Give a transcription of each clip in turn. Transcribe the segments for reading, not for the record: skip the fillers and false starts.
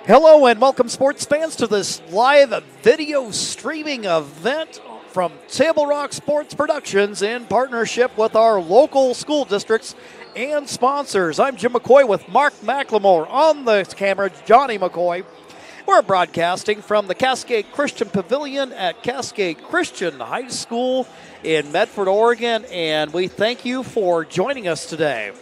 Hello and welcome, sports fans, to this live video streaming event from Table Rock Sports Productions in partnership with our local school districts and sponsors. I'm Jim McCoy with Mark McLemore on the camera, Johnny McCoy. We're broadcasting from the Cascade Christian Pavilion at Cascade Christian High School in Medford, Oregon, and we thank you for joining us today.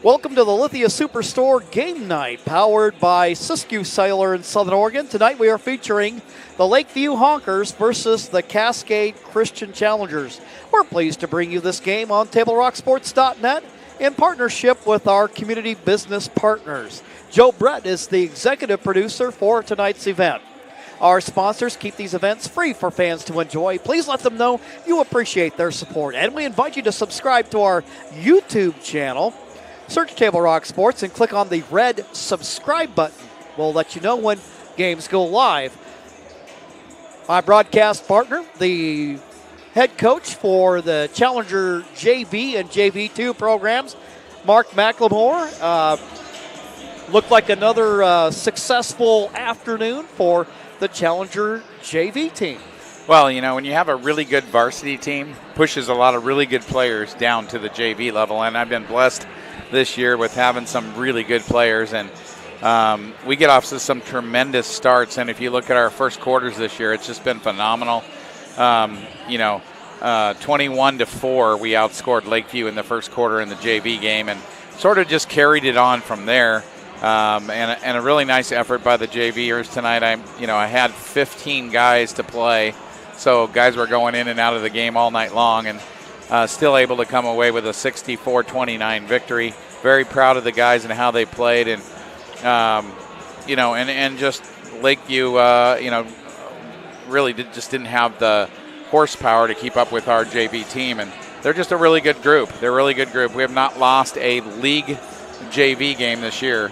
Welcome to the Lithia Superstore Game Night, powered by Siskiyou Cellular in Southern Oregon. Tonight we are featuring the Lakeview Honkers versus the Cascade Christian Challengers. We're pleased to bring you this game on TableRockSports.net in partnership with our community business partners. Joe Brett is the executive producer for tonight's event. Our sponsors keep these events free for fans to enjoy. Please let them know you appreciate their support. And we invite you to subscribe to our YouTube channel. Search Table Rock Sports and click on the red subscribe button. We'll let you know when games go live. My broadcast partner, the head coach for the Challenger JV and JV2 programs, Mark McLemore. Looked like another successful afternoon for the Challenger JV team. Well, you know, when you have a really good varsity team, pushes a lot of really good players down to the JV level, and I've been blessed this year with having some really good players, and we get off to some tremendous starts. And if you look at our first quarters this year, it's just been phenomenal. 21-4, we outscored Lakeview in the first quarter in the JV game, and sort of just carried it on from there. And a really nice effort by the JVers tonight. I had 15 guys to play, so guys were going in and out of the game all night long, and still able to come away with a 64-29 victory. Very proud of the guys and how they played, and just Lakeview, really didn't have the horsepower to keep up with our JV team, and they're just a really good group. They're a really good group. We have not lost a league JV game this year,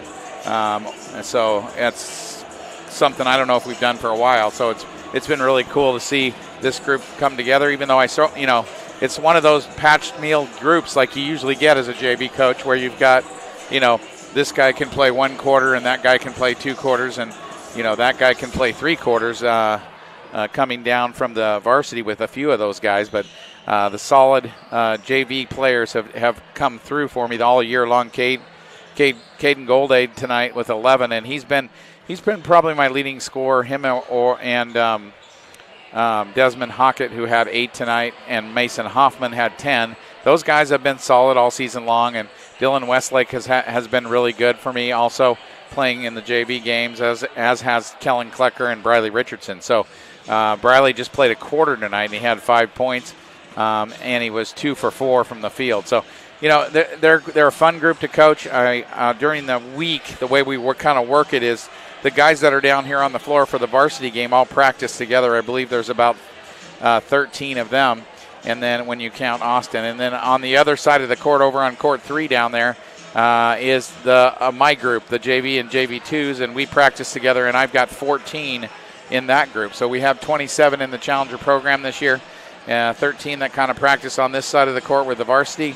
so it's something I don't know if we've done for a while. So it's been really cool to see this group come together, even though it's one of those patched meal groups like you usually get as a JV coach, where you've got, this guy can play one quarter and that guy can play two quarters, and, that guy can play three quarters, coming down from the varsity with a few of those guys. But the solid JV players have come through for me all year long. Caden Goldade tonight with 11, and he's been probably my leading scorer, him and Desmond Hockett, who had 8 tonight, and Mason Hoffman had 10. Those guys have been solid all season long, and Dylan Westlake has been really good for me, also playing in the JV games, as has Kellen Klecker and Briley Richardson. So Briley just played a quarter tonight, and he had 5 points, and he was 2 for 4 from the field. So, they're a fun group to coach. During the week, the way we kind of work it is, the guys that are down here on the floor for the varsity game all practice together. I believe there's about 13 of them, and then when you count Austin. And then on the other side of the court, over on court 3 down there, is my group, the JV and JV2s, and we practice together, and I've got 14 in that group. So we have 27 in the Challenger program this year, 13 that kind of practice on this side of the court with the varsity,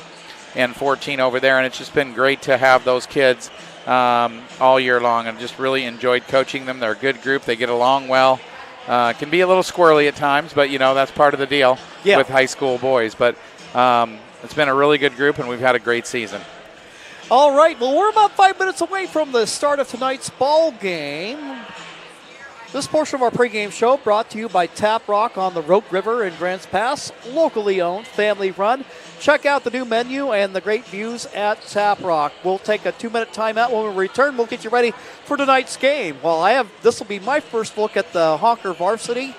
and 14 over there. And it's just been great to have those kids all year long, and just really enjoyed coaching them. They're a good group. They get along well. Can be a little squirrely at times, but that's part of the deal with high school boys. But it's been a really good group, and we've had a great season. All right, well, we're about 5 minutes away from the start of tonight's ball game. This portion of our pregame show brought to you by Tap Rock on the Rogue River in Grants Pass, locally owned, family run. Check out the new menu and the great views at Tap Rock. We'll take a 2-minute timeout. When we return, we'll get you ready for tonight's game. Well, this will be my first look at the Honker varsity.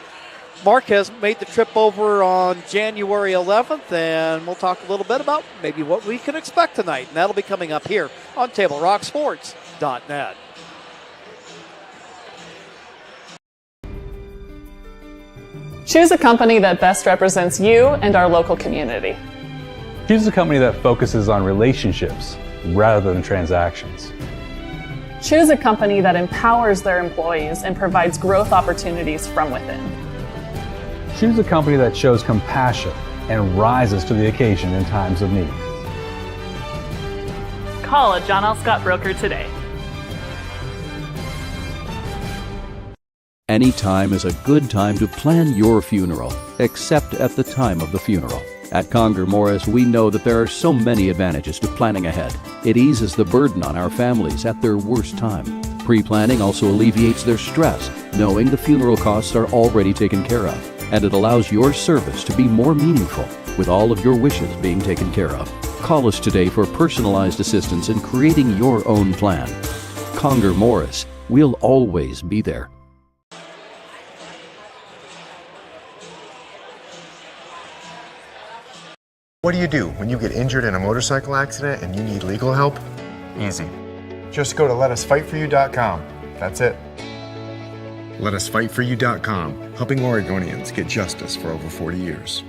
Mark has made the trip over on January 11th, and we'll talk a little bit about maybe what we can expect tonight. And that'll be coming up here on TableRockSports.net. Choose a company that best represents you and our local community. Choose a company that focuses on relationships rather than transactions. Choose a company that empowers their employees and provides growth opportunities from within. Choose a company that shows compassion and rises to the occasion in times of need. Call a John L. Scott broker today. Any time is a good time to plan your funeral, except at the time of the funeral. At Conger Morris, we know that there are so many advantages to planning ahead. It eases the burden on our families at their worst time. Pre-planning also alleviates their stress, knowing the funeral costs are already taken care of. And it allows your service to be more meaningful, with all of your wishes being taken care of. Call us today for personalized assistance in creating your own plan. Conger Morris, we'll always be there. What do you do when you get injured in a motorcycle accident and you need legal help? Easy. Just go to letusfightforyou.com. That's it. Letusfightforyou.com, helping Oregonians get justice for over 40 years.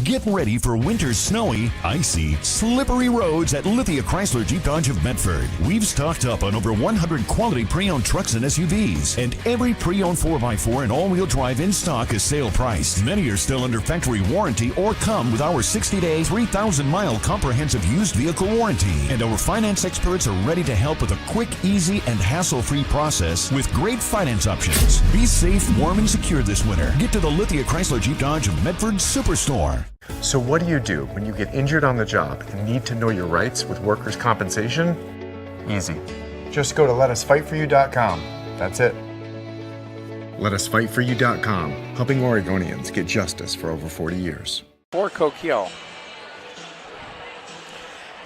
Get ready for winter's snowy, icy, slippery roads at Lithia Chrysler Jeep Dodge of Medford. We've stocked up on over 100 quality pre-owned trucks and SUVs, and every pre-owned 4x4 and all-wheel drive in stock is sale priced. Many are still under factory warranty or come with our 60-day, 3,000-mile comprehensive used vehicle warranty. And our finance experts are ready to help with a quick, easy, and hassle-free process with great finance options. Be safe, warm, and secure this winter. Get to the Lithia Chrysler Jeep Dodge of Medford Superstore. So what do you do when you get injured on the job and need to know your rights with workers' compensation? Easy. Just go to letusfightforyou.com. That's it. Letusfightforyou.com, helping Oregonians get justice for over 40 years. For Coquille.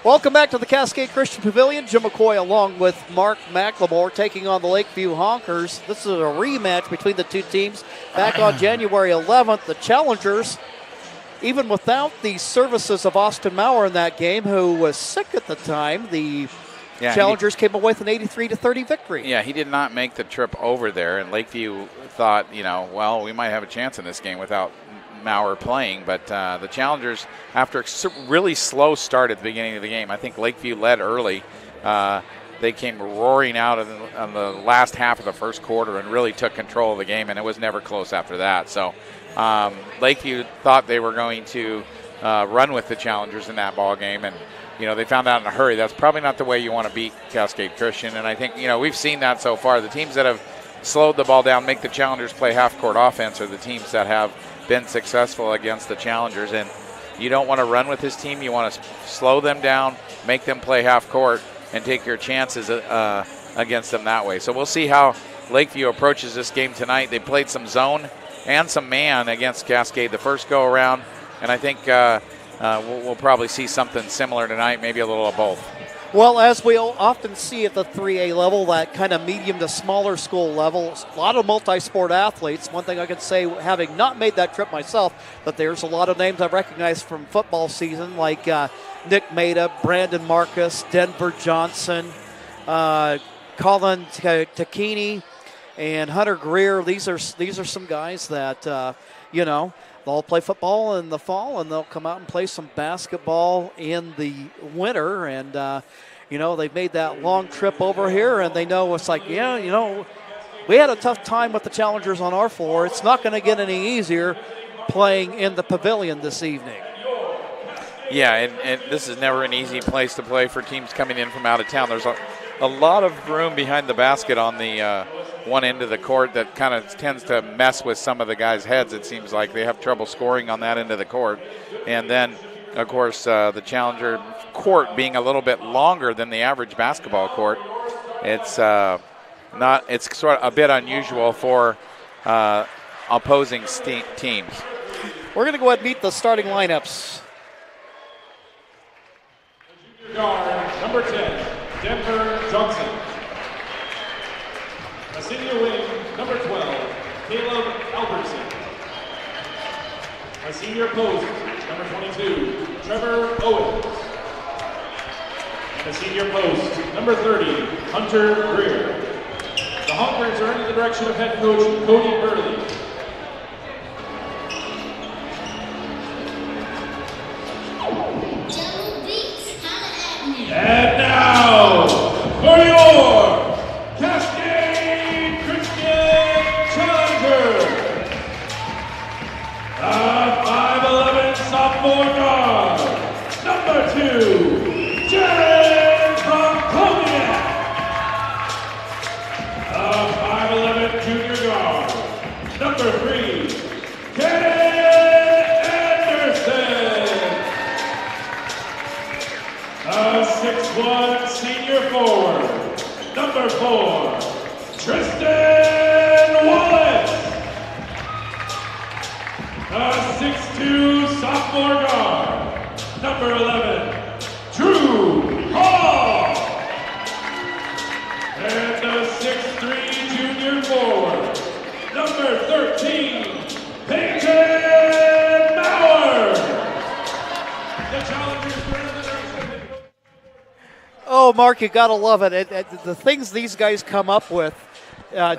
Welcome back to the Cascade Christian Pavilion. Jim McCoy along with Mark McLemore taking on the Lakeview Honkers. This is a rematch between the two teams. Back on January 11th, the challengers, even without the services of Austin Maurer in that game, who was sick at the time, the challengers came away with an 83-30 victory. Yeah, he did not make the trip over there, and Lakeview thought, well, we might have a chance in this game without Maurer playing, but the challengers, after a really slow start at the beginning of the game, I think Lakeview led early. They came roaring out on the last half of the first quarter and really took control of the game, and it was never close after that. So Lakeview thought they were going to run with the challengers in that ball game, and they found out in a hurry that's probably not the way you want to beat Cascade Christian. And I think we've seen that so far. The teams that have slowed the ball down, make the challengers play half-court offense, are the teams that have been successful against the challengers. And you don't want to run with this team. You want to slow them down, make them play half-court, and take your chances against them that way. So we'll see how Lakeview approaches this game tonight. They played some zone and some man against Cascade the first go-around, and I think we'll probably see something similar tonight, maybe a little of both. Well, as we'll often see at the 3A level, that kind of medium to smaller school level, a lot of multi-sport athletes. One thing I can say, having not made that trip myself, that there's a lot of names I've recognized from football season, like Nick Maida, Brandon Marcus, Denver Johnson, Colin Takini, and Hunter Greer. These are some guys that, they'll play football in the fall, and they'll come out and play some basketball in the winter. And, they've made that long trip over here, and they know it's like, we had a tough time with the challengers on our floor. It's not going to get any easier playing in the pavilion this evening. Yeah, and this is never an easy place to play for teams coming in from out of town. There's a lot of room behind the basket on the one end of the court that kind of tends to mess with some of the guys' heads. It seems like they have trouble scoring on that end of the court. And then, of course, the challenger court being a little bit longer than the average basketball court, it's sort of a bit unusual for opposing teams. We're going to go ahead and meet the starting lineups. Guard, number 10, Denver Johnson. A senior wing, number 12, Caleb Albertson. A senior post, number 22, Trevor Owens. And a senior post, number 30, Hunter Greer. The Honkers are under the direction of head coach Cody Burley. And now, for your Cascade Christian Challenger, the 5'11" sophomore guard, number 2, Jared Krakowiak. The 5'11" junior 6'1", senior forward, number 4, Tristan Wallace. The 6'2", sophomore guard, number 11, Drew Hall. And the 6'3", junior forward, number 13, Peyton Mauer. The challengers were in the direction. Oh, Mark, you got to love it. The things these guys come up with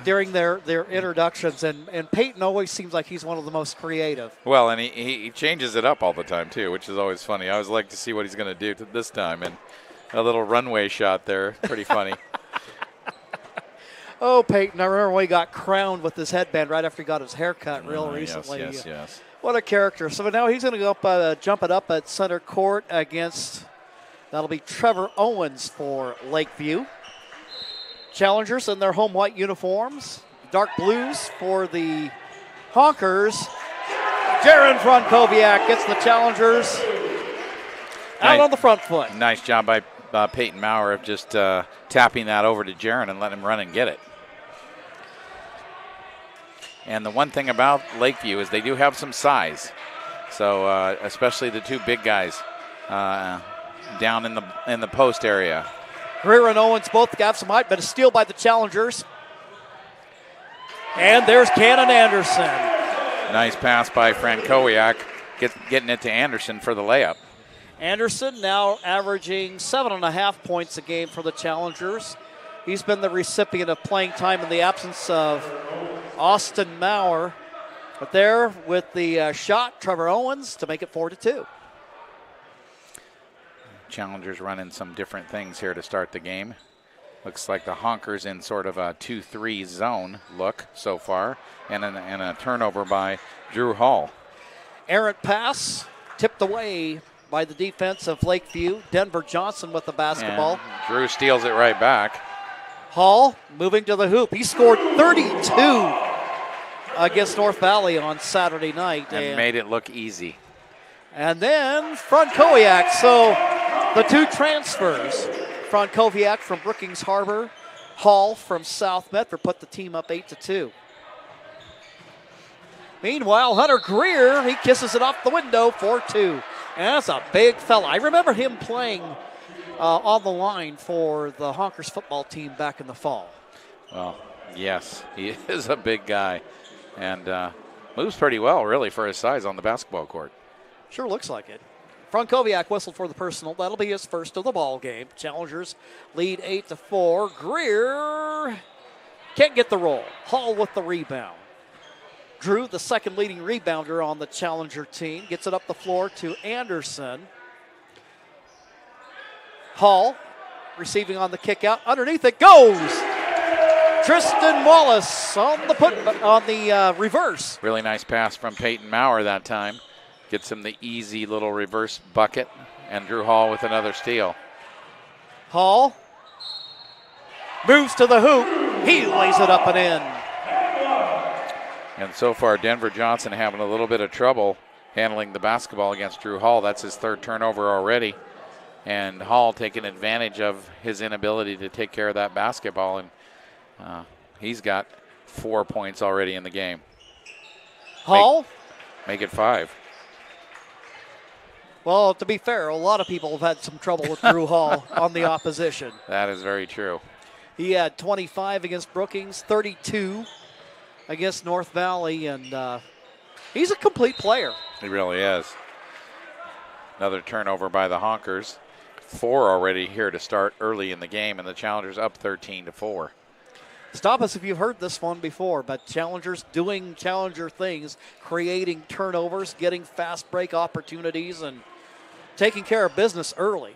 during their introductions, and Peyton always seems like he's one of the most creative. Well, and he changes it up all the time, too, which is always funny. I always like to see what he's going to do this time, and a little runway shot there. Pretty funny. Oh, Peyton, I remember when he got crowned with his headband right after he got his haircut recently. Yes. What a character. So now he's going to go up, jump it up at center court against, that'll be Trevor Owens for Lakeview. Challengers in their home white uniforms. Dark blues for the Honkers. Jaron Frankowiak gets the Challengers out on the front foot. Nice job by Peyton Mauer of just tapping that over to Jaron and letting him run and get it. And the one thing about Lakeview is they do have some size. So especially the two big guys down in the post area. Greer and Owens both got some height, but a steal by the Challengers. And there's Cannon Anderson. Nice pass by Frankowiak, getting it to Anderson for the layup. Anderson now averaging 7.5 points a game for the Challengers. He's been the recipient of playing time in the absence of Austin Mauer. But there with the shot, Trevor Owens to make it 4-2. Challengers running some different things here to start the game. Looks like the Honkers in sort of a 2-3 zone look so far, and a turnover by Drew Hall. Errant pass tipped away by the defense of Lakeview. Denver Johnson with the basketball. And Drew steals it right back. Hall moving to the hoop. He scored 32 against North Valley on Saturday night. And made it look easy. And then Frankowiak. So the two transfers, Frankowiak from Brookings Harbor, Hall from South Medford, put the team up 8-2. Meanwhile, Hunter Greer, he kisses it off the window, 4-2. And that's a big fella. I remember him playing on the line for the Honkers football team back in the fall. Well, yes, he is a big guy and moves pretty well, really, for his size on the basketball court. Sure looks like it. Frankowiak whistled for the personal. That'll be his first of the ball game. Challengers lead 8-4. Greer can't get the roll. Hall with the rebound. Drew, the second leading rebounder on the Challenger team, gets it up the floor to Anderson. Hall receiving on the kick out. Underneath it goes. Tristan Wallace on the reverse. Really nice pass from Peyton Mauer that time. Gets him the easy little reverse bucket. And Drew Hall with another steal. Hall moves to the hoop. He lays it up and in. And so far, Denver Johnson having a little bit of trouble handling the basketball against Drew Hall. That's his third turnover already. And Hall taking advantage of his inability to take care of that basketball. And he's got 4 points already in the game. Hall? Make it 5. Well, to be fair, a lot of people have had some trouble with Drew Hall on the opposition. That is very true. He had 25 against Brookings, 32 against North Valley, and he's a complete player. He really is. Another turnover by the Honkers. 4 already here to start early in the game, and the Challengers up 13-4. Stop us if you've heard this one before, but Challengers doing Challenger things, creating turnovers, getting fast break opportunities, and taking care of business early.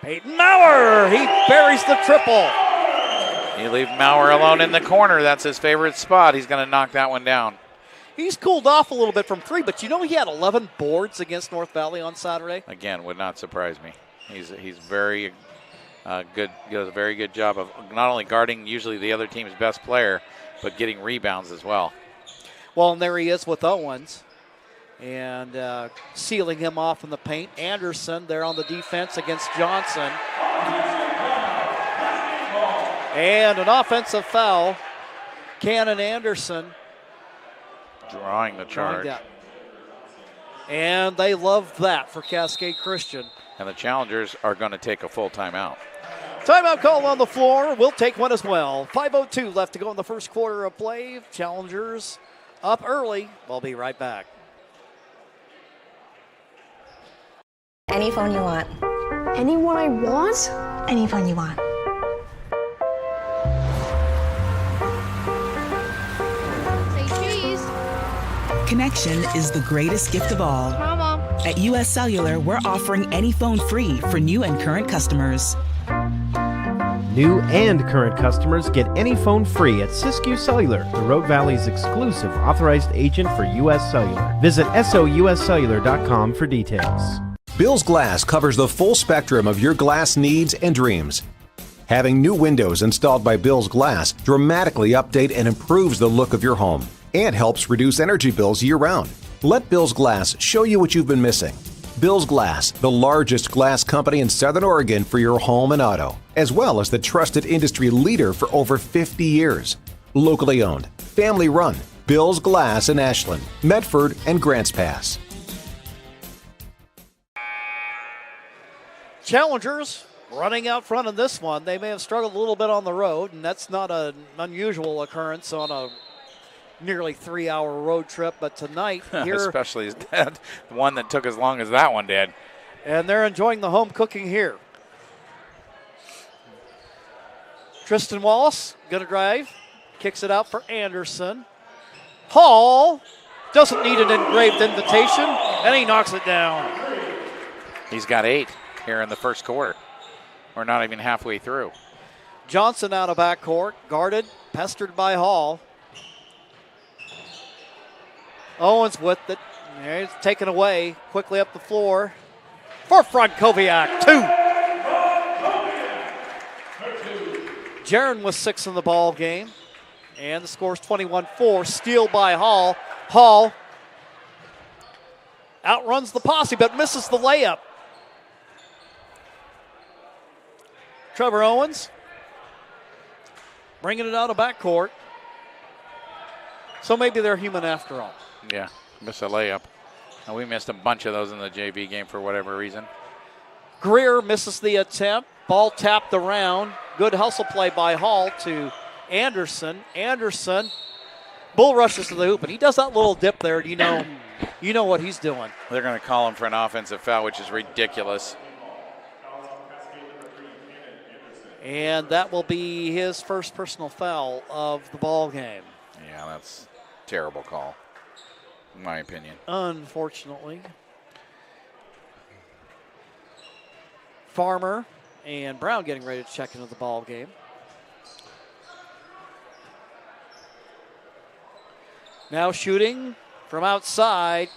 Peyton Mauer, he buries the triple. You leave Mauer alone in the corner. That's his favorite spot. He's going to knock that one down. He's cooled off a little bit from 3, but you know he had 11 boards against North Valley on Saturday? Again, would not surprise me. He's very good. He does a very good job of not only guarding usually the other team's best player, but getting rebounds as well. Well, and there he is with Owens. and sealing him off in the paint. Anderson there on the defense against Johnson. And an offensive foul. Cannon Anderson drawing the charge. And they love that for Cascade Christian. And the Challengers are going to take a full timeout. Timeout call on the floor. We'll take one as well. 5:02 left to go in the first quarter of play. Challengers up early. We'll be right back. Any phone you want. Any one I want? Any phone you want. Connection is the greatest gift of all. Mama. At US Cellular, we're offering any phone free for new and current customers. New and current customers get any phone free at Siskiyou Cellular, the Rogue Valley's exclusive authorized agent for US Cellular. Visit souscellular.com for details. Bill's Glass covers the full spectrum of your glass needs and dreams. Having new windows installed by Bill's Glass dramatically update and improves the look of your home and helps reduce energy bills year-round. Let Bill's Glass show you what you've been missing. Bill's Glass, the largest glass company in Southern Oregon for your home and auto, as well as the trusted industry leader for over 50 years. Locally owned, family run, Bill's Glass in Ashland, Medford, and Grants Pass. Challengers running out front in this one. They may have struggled a little bit on the road, and that's not an unusual occurrence on a nearly 3-hour road trip, but tonight here, especially the one that took as long as that one did. And they're enjoying the home cooking here. Tristan Wallace gonna drive, kicks it out for Anderson. Hall doesn't need an engraved invitation, and he knocks it down. He's got 8 here in the first quarter. We're not even halfway through. Johnson out of backcourt, guarded, pestered by Hall. Owens with it. It's taken away quickly up the floor for Frankowiak. 2. Jaron with 6 in the ball game. And the score's 21-4. Steal by Hall. Hall outruns the posse but misses the layup. Trevor Owens bringing it out of backcourt. So maybe they're human after all. Yeah, missed a layup. And we missed a bunch of those in the JV game for whatever reason. Greer misses the attempt. Ball tapped around. Good hustle play by Hall to Anderson. Anderson bull rushes to the hoop, and he does that little dip there. You know what he's doing. They're going to call him for an offensive foul, which is ridiculous. And that will be his first personal foul of the ball game. Yeah, that's a terrible call, in my opinion. Unfortunately. Farmer and Brown getting ready to check into the ball game. Now shooting from outside.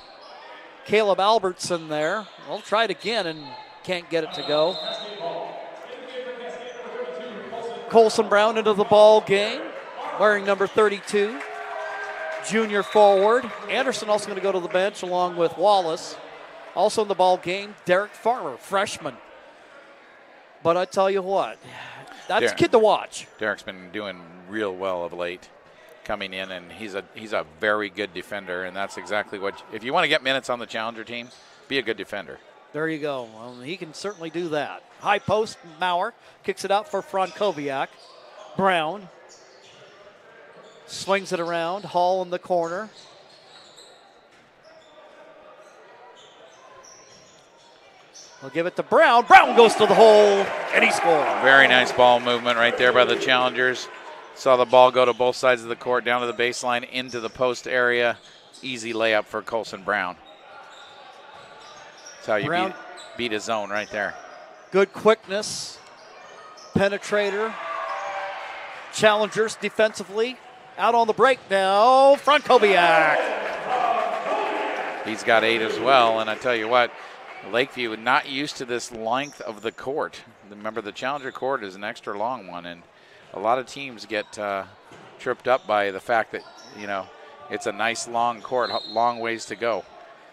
Caleb Albertson there. We'll try it again and can't get it to go. Colson Brown into the ball game, wearing number 32, junior forward. Anderson also going to go to the bench along with Wallace. Also in the ball game, Derek Farmer, freshman. But I tell you what, that's a kid to watch. Derek's been doing real well of late, coming in, and he's a very good defender, and that's exactly what, if you want to get minutes on the Challenger team, be a good defender. There you go. Well, he can certainly do that. High post, Maurer kicks it out for Frankowiak. Brown swings it around. Hall in the corner. He'll give it to Brown. Brown goes to the hole, and he scores. Very nice ball movement right there by the Challengers. Saw the ball go to both sides of the court, down to the baseline, into the post area. Easy layup for Colson Brown. That's how you beat a zone right there. Good quickness, penetrator. Challengers defensively. Out on the break now, Frankowiak. He's got 8 as well, and I tell you what, Lakeview not used to this length of the court. Remember, the Challenger court is an extra long one, and a lot of teams get tripped up by the fact that, it's a nice long court, long ways to go.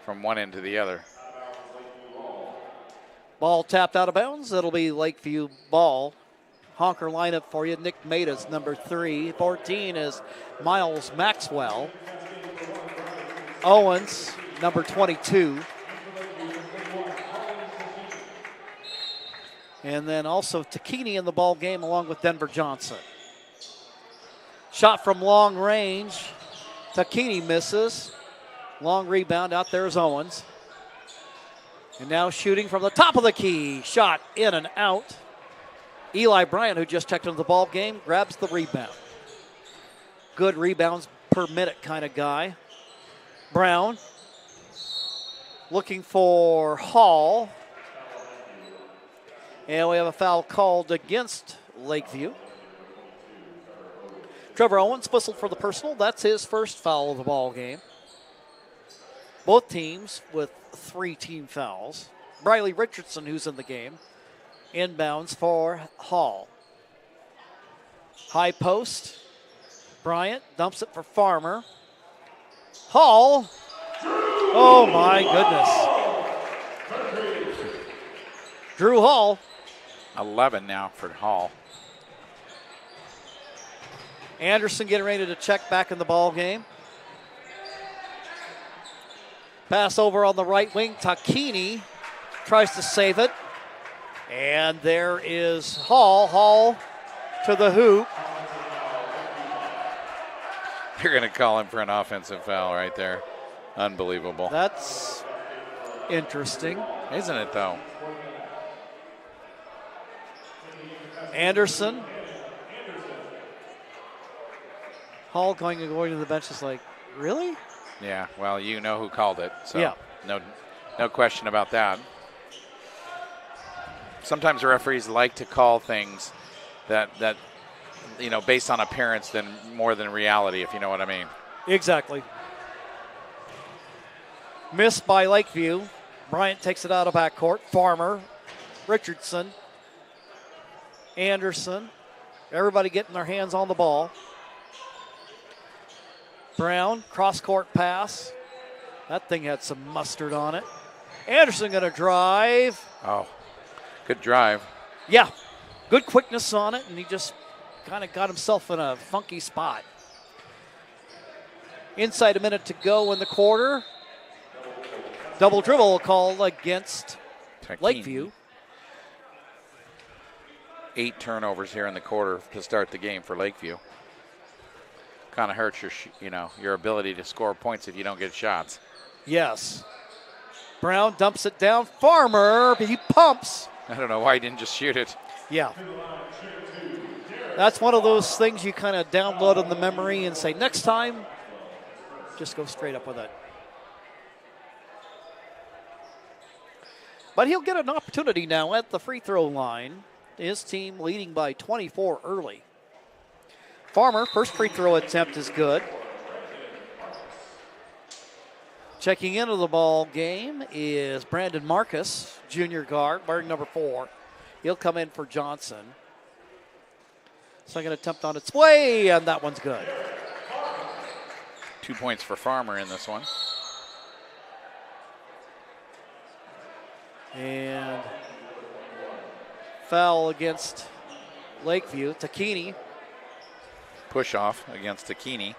from one end to the other. Ball tapped out of bounds. It'll be Lakeview ball. Honker lineup for you. Nick Matas, number 3. 14 is Miles Maxwell. Owens, number 22. And then also Takini in the ball game along with Denver Johnson. Shot from long range. Takini misses. Long rebound. Out there is Owens. And now shooting from the top of the key. Shot in and out. Eli Bryant, who just checked into the ball game, grabs the rebound. Good rebounds per minute kind of guy. Brown looking for Hall. And we have a foul called against Lakeview. Trevor Owens whistled for the personal. That's his first foul of the ball game. Both teams with 3 team fouls. Briley Richardson, who's in the game, inbounds for Hall. High post. Bryant dumps it for Farmer. Hall. Oh my goodness. Drew Hall. 11 now for Hall. Anderson getting ready to check back in the ball game. Pass over on the right wing. Takini tries to save it. And there is Hall. Hall to the hoop. You're going to call him for an offensive foul right there. Unbelievable. That's interesting. Isn't it, though? Anderson. Hall going to the bench is like, really? Yeah, well, you know who called it, so yeah. No question about that. Sometimes referees like to call things that based on appearance than more than reality, if you know what I mean. Exactly. Missed by Lakeview. Bryant takes it out of backcourt. Farmer, Richardson, Anderson. Everybody getting their hands on the ball. Brown, cross-court pass. That thing had some mustard on it. Anderson going to drive. Oh, good drive. Yeah, good quickness on it, and he just kind of got himself in a funky spot. Inside a minute to go in the quarter. Double dribble call against Lakeview. 8 turnovers here in the quarter to start the game for Lakeview. Kind of hurts your ability to score points if you don't get shots. Yes. Brown dumps it down. Farmer, he pumps. I don't know why he didn't just shoot it. Yeah. That's one of those things you kind of download in the memory and say, next time, just go straight up with it. But he'll get an opportunity now at the free throw line. His team leading by 24 early. Farmer, first free throw attempt is good. Checking into the ball game is Brandon Marcus, junior guard, wearing number 4. He'll come in for Johnson. Second attempt on its way, and that one's good. 2 points for Farmer in this one. And foul against Lakeview. Takini. Push off against Takini.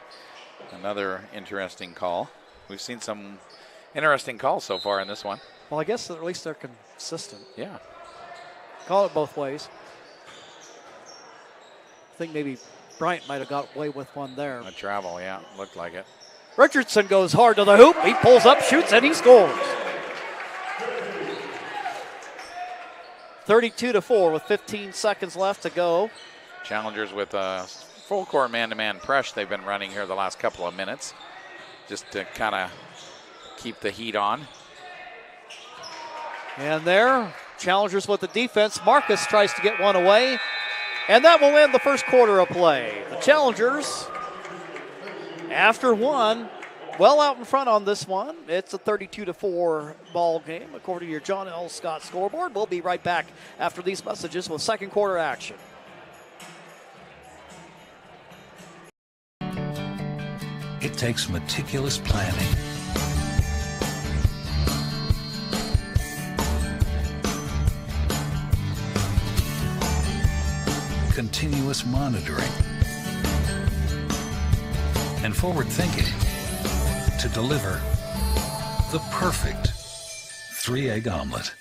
Another interesting call. We've seen some interesting calls so far in this one. Well, I guess at least they're consistent. Yeah. Call it both ways. I think maybe Bryant might have got away with one there. A travel, yeah, looked like it. Richardson goes hard to the hoop. He pulls up, shoots, and he scores. 32-4 with 15 seconds left to go. Challengers with a full court man-to-man press they've been running here the last couple of minutes, just to kind of keep the heat on. And there, Challengers with the defense. Marcus tries to get one away, and that will end the first quarter of play. The Challengers, after one, well out in front on this one. It's a 32-4 ball game, according to your John L. Scott scoreboard. We'll be right back after these messages with second quarter action. It takes meticulous planning, continuous monitoring, and forward thinking to deliver the perfect 3-egg omelet.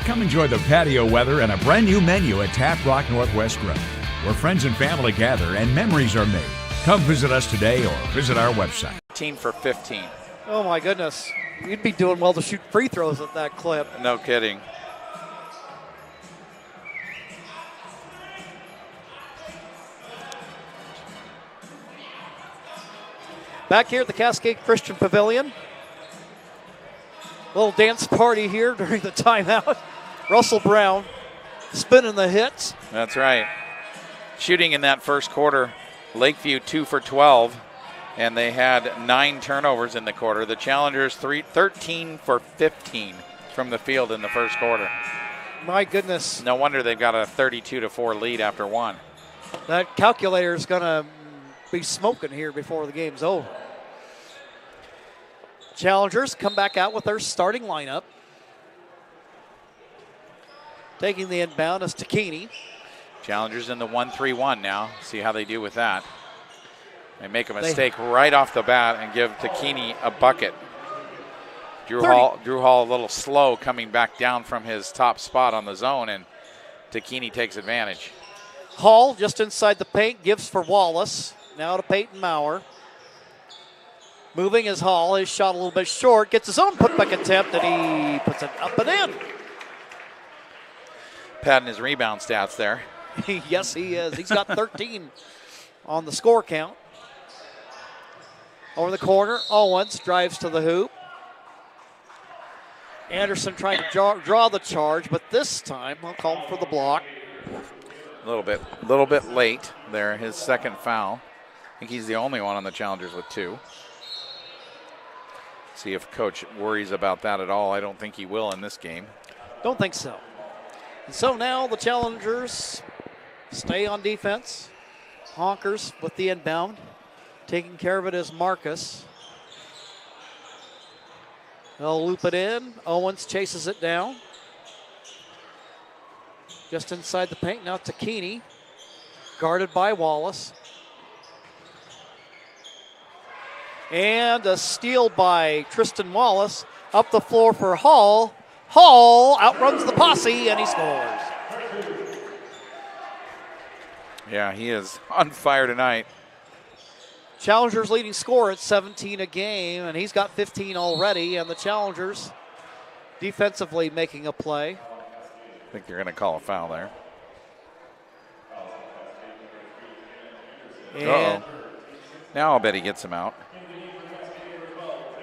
Come enjoy the patio weather and a brand new menu at Tap Rock Northwest Grill, where friends and family gather and memories are made. Come visit us today or visit our website. 15 for 15. Oh my goodness. You'd be doing well to shoot free throws at that clip. No kidding. Back here at the Cascade Christian Pavilion. Little dance party here during the timeout. Russell Brown spinning the hits. That's right. Shooting in that first quarter, Lakeview 2 for 12, and they had 9 turnovers in the quarter. The Challengers 13 for 15 from the field in the first quarter. My goodness. No wonder they've got a 32-4 lead after one. That calculator is going to be smoking here before the game's over. Challengers come back out with their starting lineup. Taking the inbound is Takini. Challengers in the 1-3-1 now. See how they do with that. They make a mistake right off the bat and give Takini a bucket. Drew Hall a little slow coming back down from his top spot on the zone, and Takini takes advantage. Hall just inside the paint, gives for Wallace. Now to Peyton Maurer. Moving is Hall. His shot a little bit short. Gets his own putback attempt, and he puts it up and in. Padding his rebound stats there. Yes, he is. He's got 13 on the score count. Over the corner, Owens drives to the hoop. Anderson trying to draw the charge, but this time we'll call him for the block. A little bit late there. His second foul. I think he's the only one on the Challengers with 2. See if coach worries about that at all. I don't think he will in this game. Don't think so. And so now the Challengers stay on defense. Honkers with the inbound. Taking care of it is Marcus. They'll loop it in. Owens chases it down. Just inside the paint. Now Takini. Guarded by Wallace. And a steal by Tristan Wallace. Up the floor for Hall. Hall outruns the posse, and he scores. Yeah, he is on fire tonight. Challengers leading scorer at 17 a game, and he's got 15 already, and the Challengers defensively making a play. I think they're going to call a foul there. And now I'll bet he gets him out.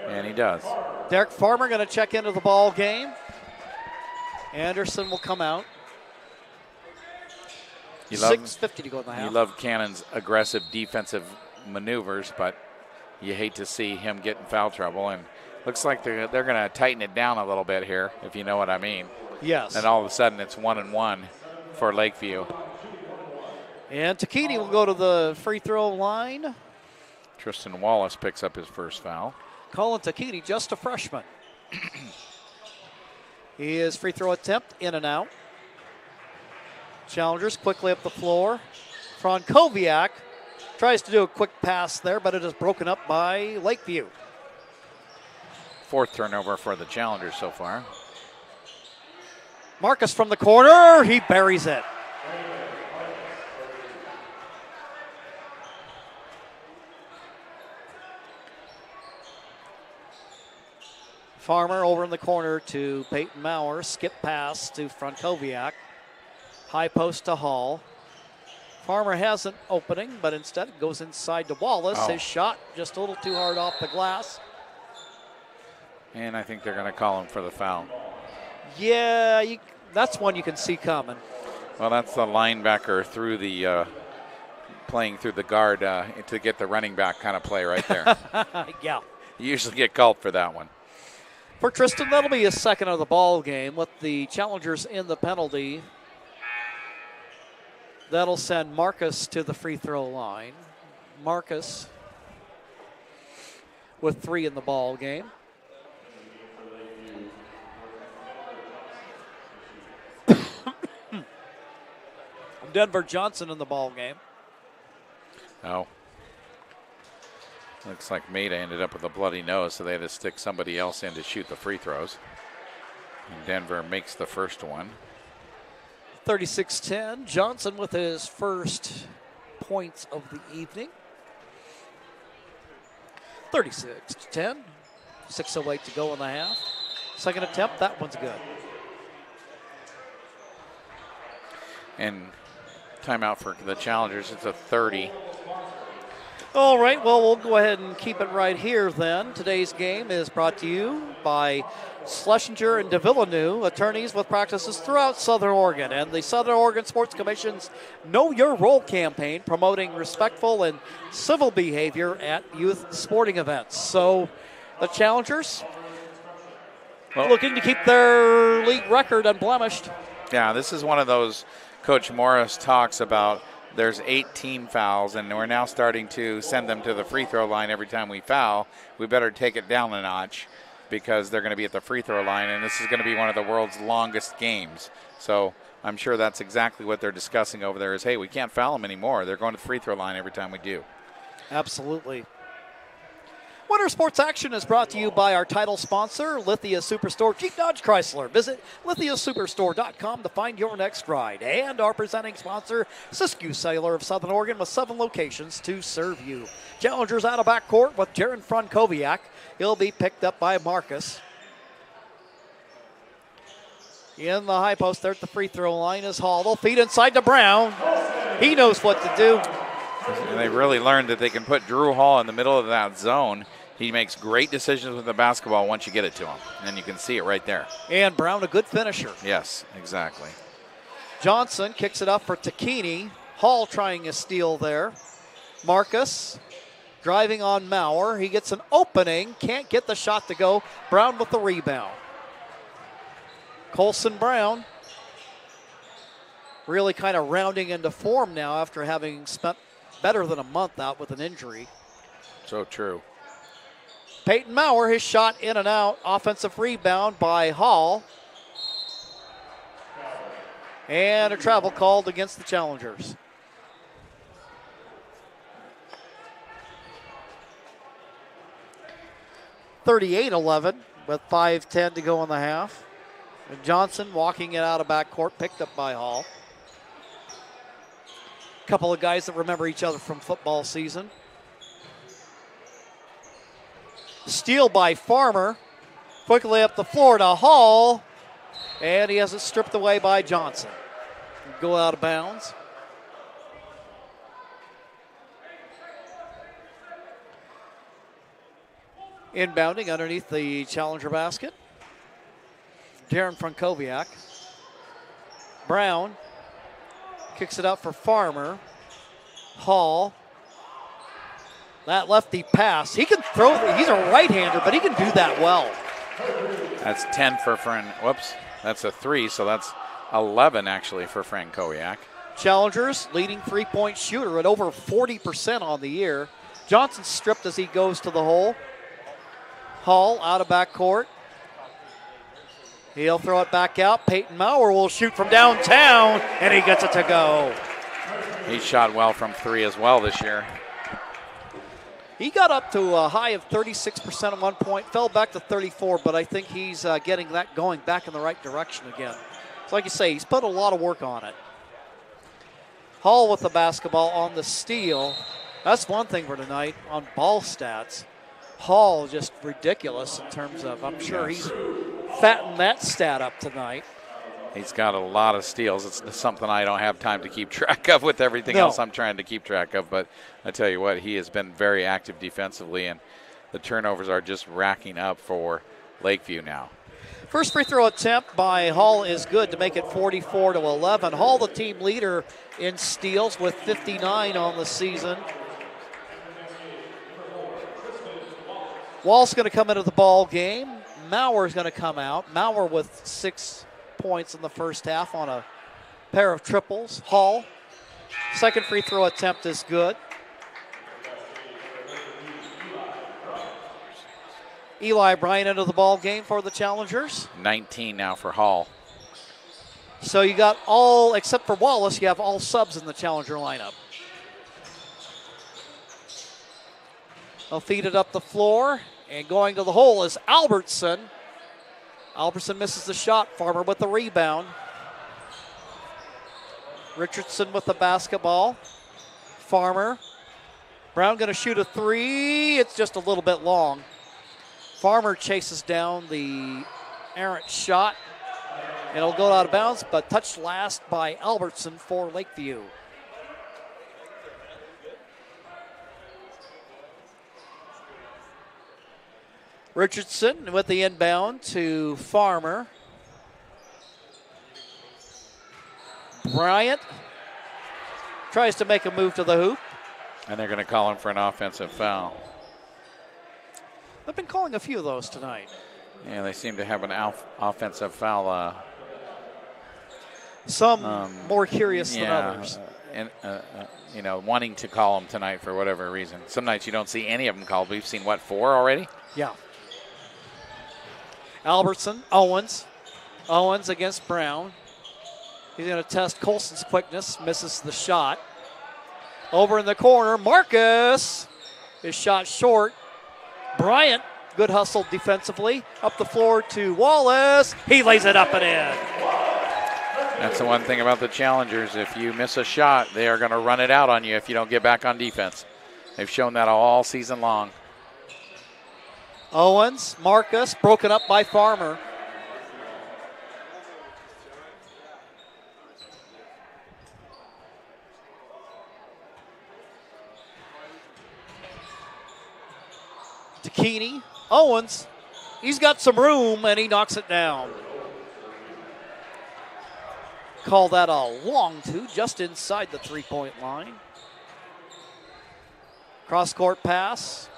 And he does. Derek Farmer going to check into the ball game. Anderson will come out. 6:50 to go in the half. You love Cannon's aggressive defensive maneuvers, but you hate to see him get in foul trouble. And looks like they're going to tighten it down a little bit here, if you know what I mean. Yes. And all of a sudden it's 1-1 for Lakeview. And Takini will go to the free throw line. Tristan Wallace picks up his first foul. Colin Takini, just a freshman. His free throw attempt in and out. Challengers quickly up the floor. Frankowiak tries to do a quick pass there, but it is broken up by Lakeview. 4th turnover for the Challengers so far. Marcus from the corner, he buries it. Farmer over in the corner to Peyton Maurer. Skip pass to Frankowiak. High post to Hall. Farmer has an opening, but instead it goes inside to Wallace. Oh. His shot just a little too hard off the glass. And I think they're going to call him for the foul. Yeah, that's one you can see coming. Well, that's the linebacker through the playing through the guard to get the running back kind of play right there. Yeah. You usually get called for that one. For Tristan, that'll be his second of the ball game with the Challengers in the penalty. That'll send Marcus to the free throw line. Marcus with 3 in the ball game. Denver Johnson in the ball game. Oh. Looks like Maida ended up with a bloody nose, so they had to stick somebody else in to shoot the free throws. And Denver makes the first one. 36-10. Johnson with his first points of the evening. 36-10. 6:08 to go in the half. Second attempt, that one's good. And timeout for the Challengers. It's a 30. All right, well, we'll go ahead and keep it right here then. Today's game is brought to you by Schlesinger and DeVilleneuve, attorneys with practices throughout Southern Oregon, and the Southern Oregon Sports Commission's Know Your Role campaign, promoting respectful and civil behavior at youth sporting events. So the Challengers looking to keep their league record unblemished. Yeah, this is one of those Coach Morris talks about. There's 18 fouls, and we're now starting to send them to the free throw line every time we foul. We better take it down a notch because they're going to be at the free throw line, and this is going to be one of the world's longest games. So I'm sure that's exactly what they're discussing over there is, hey, we can't foul them anymore. They're going to the free throw line every time we do. Absolutely. Winter Sports Action is brought to you by our title sponsor, Lithia Superstore Jeep Dodge Chrysler. Visit lithiasuperstore.com to find your next ride. And our presenting sponsor, Siskiyou Cellular of Southern Oregon, with 7 locations to serve you. Challengers out of backcourt with Jaron Frankowiak. He'll be picked up by Marcus. In the high post there at the free throw line is Hall. They'll feed inside to Brown. He knows what to do. And they really learned that they can put Drew Hall in the middle of that zone. He makes great decisions with the basketball once you get it to him. And you can see it right there. And Brown, a good finisher. Yes, exactly. Johnson kicks it up for Takini. Hall trying a steal there. Marcus driving on Maurer. He gets an opening. Can't get the shot to go. Brown with the rebound. Colson Brown really kind of rounding into form now after having spent better than a month out with an injury. So true. Peyton Maurer, his shot in and out. Offensive rebound by Hall. And a travel called against the Challengers. (38-11) with 5:10 to go in the half. And Johnson walking it out of backcourt, picked up by Hall. Couple of guys that remember each other from football season. Steal by Farmer. Quickly up the floor to Hall. And he has it stripped away by Johnson. Go out of bounds. Inbounding underneath the Challenger basket. Jaron Frankowiak. Brown kicks it up for Farmer. Hall. That lefty pass. He can throw. He's a right-hander, but he can do that well. That's 10 for Whoops. That's a 3, so that's 11 actually for Frankowiak. Challengers leading three-point shooter at over 40% on the year. Johnson stripped as he goes to the hole. Hall out of backcourt. He'll throw it back out. Peyton Maurer will shoot from downtown, and he gets it to go. He shot well from 3 as well this year. He got up to a high of 36% at one point, fell back to 34, but I think he's getting that going back in the right direction again. So like you say, he's put a lot of work on it. Hall with the basketball on the steal. That's one thing for tonight on ball stats. Hall just ridiculous in terms of, I'm sure he's fattened that stat up tonight. He's got a lot of steals. It's something I don't have time to keep track of with everything else I'm trying to keep track of. But I tell you what, he has been very active defensively, and the turnovers are just racking up for Lakeview now. First free throw attempt by Hall is good to make it 44-11. Hall, the team leader in steals with 59 on the season. Wall's going to come into the ball game. Mauer's going to come out. Mauer with 6 points in the first half on a pair of triples. Hall, second free throw attempt is good. Eli Bryant into the ball game for the Challengers. 19 now for Hall. So you got all, except for Wallace, you have all subs in the Challenger lineup. They'll feed it up the floor, and going to the hole is Albertson. Albertson misses the shot. Farmer with the rebound. Richardson with the basketball. Farmer. Brown going to shoot a three. It's just a little bit long. Farmer chases down the errant shot. It'll go out of bounds, but touched last by Albertson for Lakeview. Richardson with the inbound to Farmer. Bryant tries to make a move to the hoop. And they're going to call him for an offensive foul. They've been calling a few of those tonight. Yeah, they seem to have an offensive foul. Some more curious than others. And wanting to call them tonight for whatever reason. Some nights you don't see any of them called. We've seen, 4 already? Yeah. Albertson, Owens. Owens against Brown. He's going to test Colson's quickness. Misses the shot. Over in the corner, Marcus. His shot short. Bryant, good hustle defensively. Up the floor to Wallace. He lays it up and in. That's the one thing about the Challengers. If you miss a shot, they are going to run it out on you if you don't get back on defense. They've shown that all season long. Owens, Marcus, broken up by Farmer. Takini, Owens, he's got some room and he knocks it down. Call that a long two, just inside the three-point line. Cross-court pass.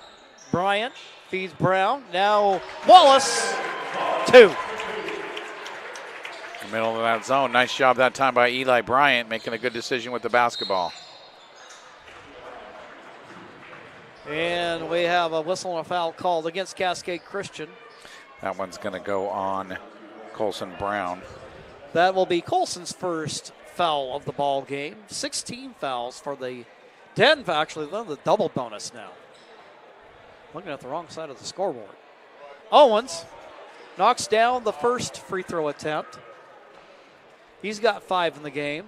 Bryant feeds Brown. Now Wallace, 2. In the middle of that zone. Nice job that time by Eli Bryant, making a good decision with the basketball. And we have a whistle and a foul called against Cascade Christian. That one's going to go on Colson Brown. That will be Colson's first foul of the ball game. 16 fouls for the 10. Actually, the double bonus now. Looking at the wrong side of the scoreboard. Owens knocks down the first free throw attempt. He's got 5 in the game.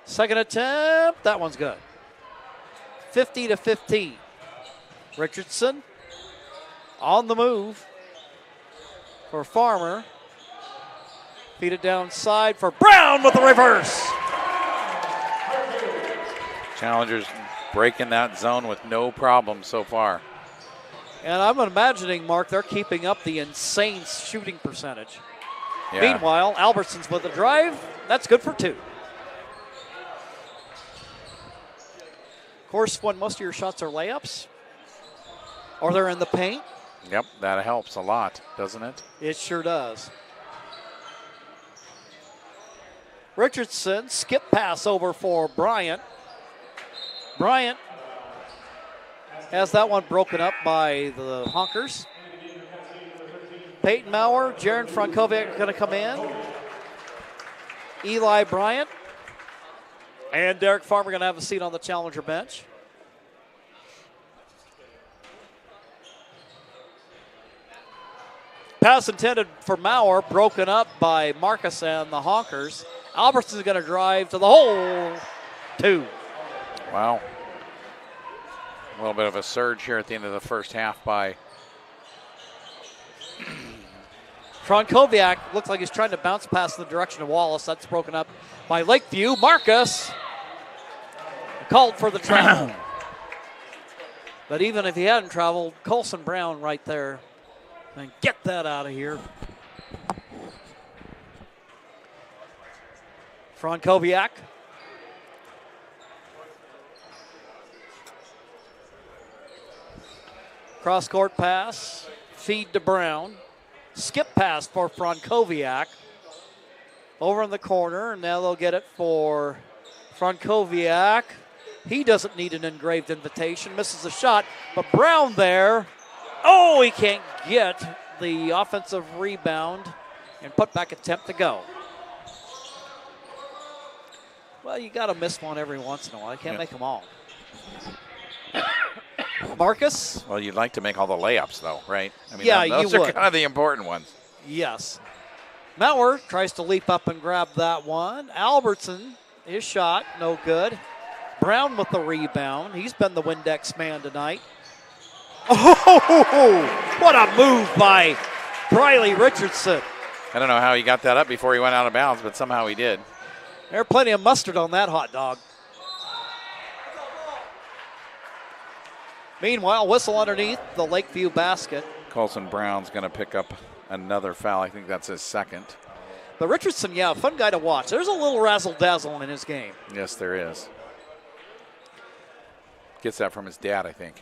Second attempt, that one's good. 50-15. Richardson on the move for Farmer. Feed it down side for Brown with the reverse. Challengers breaking that zone with no problem so far. And I'm imagining, Mark, they're keeping up the insane shooting percentage. Yeah. Meanwhile, Albertson's with the drive. That's good for 2. Of course, when most of your shots are layups or they're in the paint. Yep, that helps a lot, doesn't it? It sure does. Richardson, skip pass over for Bryant. Bryant has that one broken up by the Honkers. Peyton Maurer, Jaron Frankovic going to come in. Eli Bryant. And Derek Farmer going to have a seat on the Challenger bench. Pass intended for Maurer, broken up by Marcus and the Honkers. Albertson's going to drive to the hole. 2. Wow. A little bit of a surge here at the end of the first half by Frankovic. Looks like he's trying to bounce pass in the direction of Wallace. That's broken up by Lakeview. Marcus called for the travel. But even if he hadn't traveled, Colson Brown right there And get that out of here. Frankowiak. Cross-court pass, feed to Brown. Skip pass for Frankowiak. Over in the corner, and now they'll get it for Frankowiak. He doesn't need an engraved invitation, misses the shot, but Brown there. Oh, he can't get the offensive rebound and putback attempt to go. Well, you got to miss one every once in a while. You can't make them all. Marcus? Well, you'd like to make all the layups, though, right? I mean, yeah, those you are would. kind of the important ones. Yes. Mauer tries to leap up and grab that one. Albertson, his shot, no good. Brown with the rebound. He's been the Windex man tonight. Oh, what a move by Briley Richardson. I don't know how he got that up before he went out of bounds, but somehow he did. There's plenty of mustard on that hot dog. Meanwhile, whistle underneath the Lakeview basket. Colson Brown's going to pick up another foul. I think that's his second. But Richardson, yeah, fun guy to watch. There's a little razzle-dazzle in his game. Yes, there is. Gets that from his dad, I think.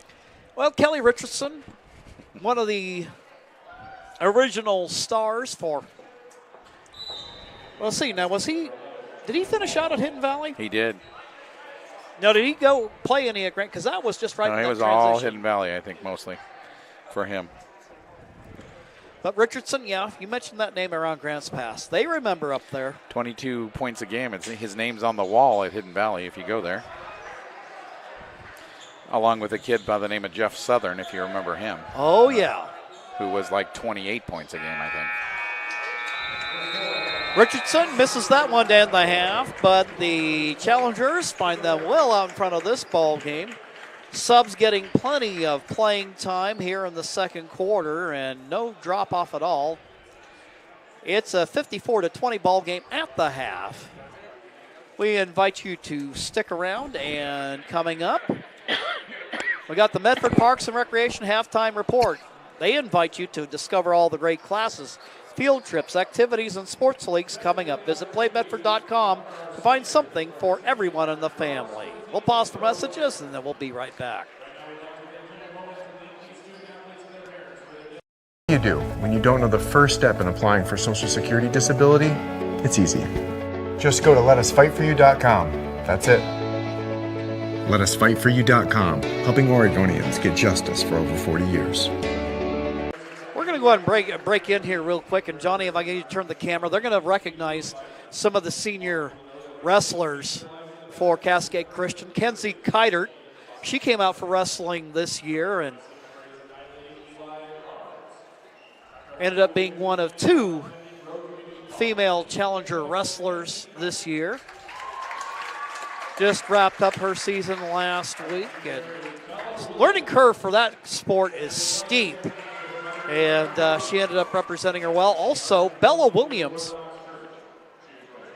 Well, Kelly Richardson, one of the original stars for, well, let's see, now did he finish out at Hidden Valley? He did. No, did he go play any at Grant? Because that was just right in that he was transition. all Hidden Valley, I think, mostly for him. But Richardson, yeah, you mentioned that name around Grants Pass. They remember up there. 22 points a game. His name's on the wall at Hidden Valley if you go there. Along with a kid by the name of Jeff Southern, if you remember him. Oh, yeah. Who was like 28 points a game, I think. Richardson misses that one to end the half, but the challengers find them well out in front of this ball game. Subs getting plenty of playing time here in the second quarter and no drop off at all. It's a 54-20 ball game at the half. We invite you to stick around, and coming up, we got the Medford Parks and Recreation halftime report. They invite you to discover all the great classes, field trips, activities, and sports leagues coming up. Visit playmedford.com to find something for everyone in the family. We'll pause for messages, and then we'll be right back. What do you do when you don't know the first step in applying for Social Security disability? It's easy. Just go to letusfightforyou.com. That's it. Letusfightforyou.com, helping Oregonians get justice for over 40 years. We're going to go ahead and break in here real quick. And Johnny, if I get you to turn the camera, they're going to recognize some of the senior wrestlers for Cascade Christian. Kenzie Keitert, she came out for wrestling this year and ended up being one of two female challenger wrestlers this year. Just wrapped up her season last week, and learning curve for that sport is steep. And she ended up representing her well. Also, Bella Williams.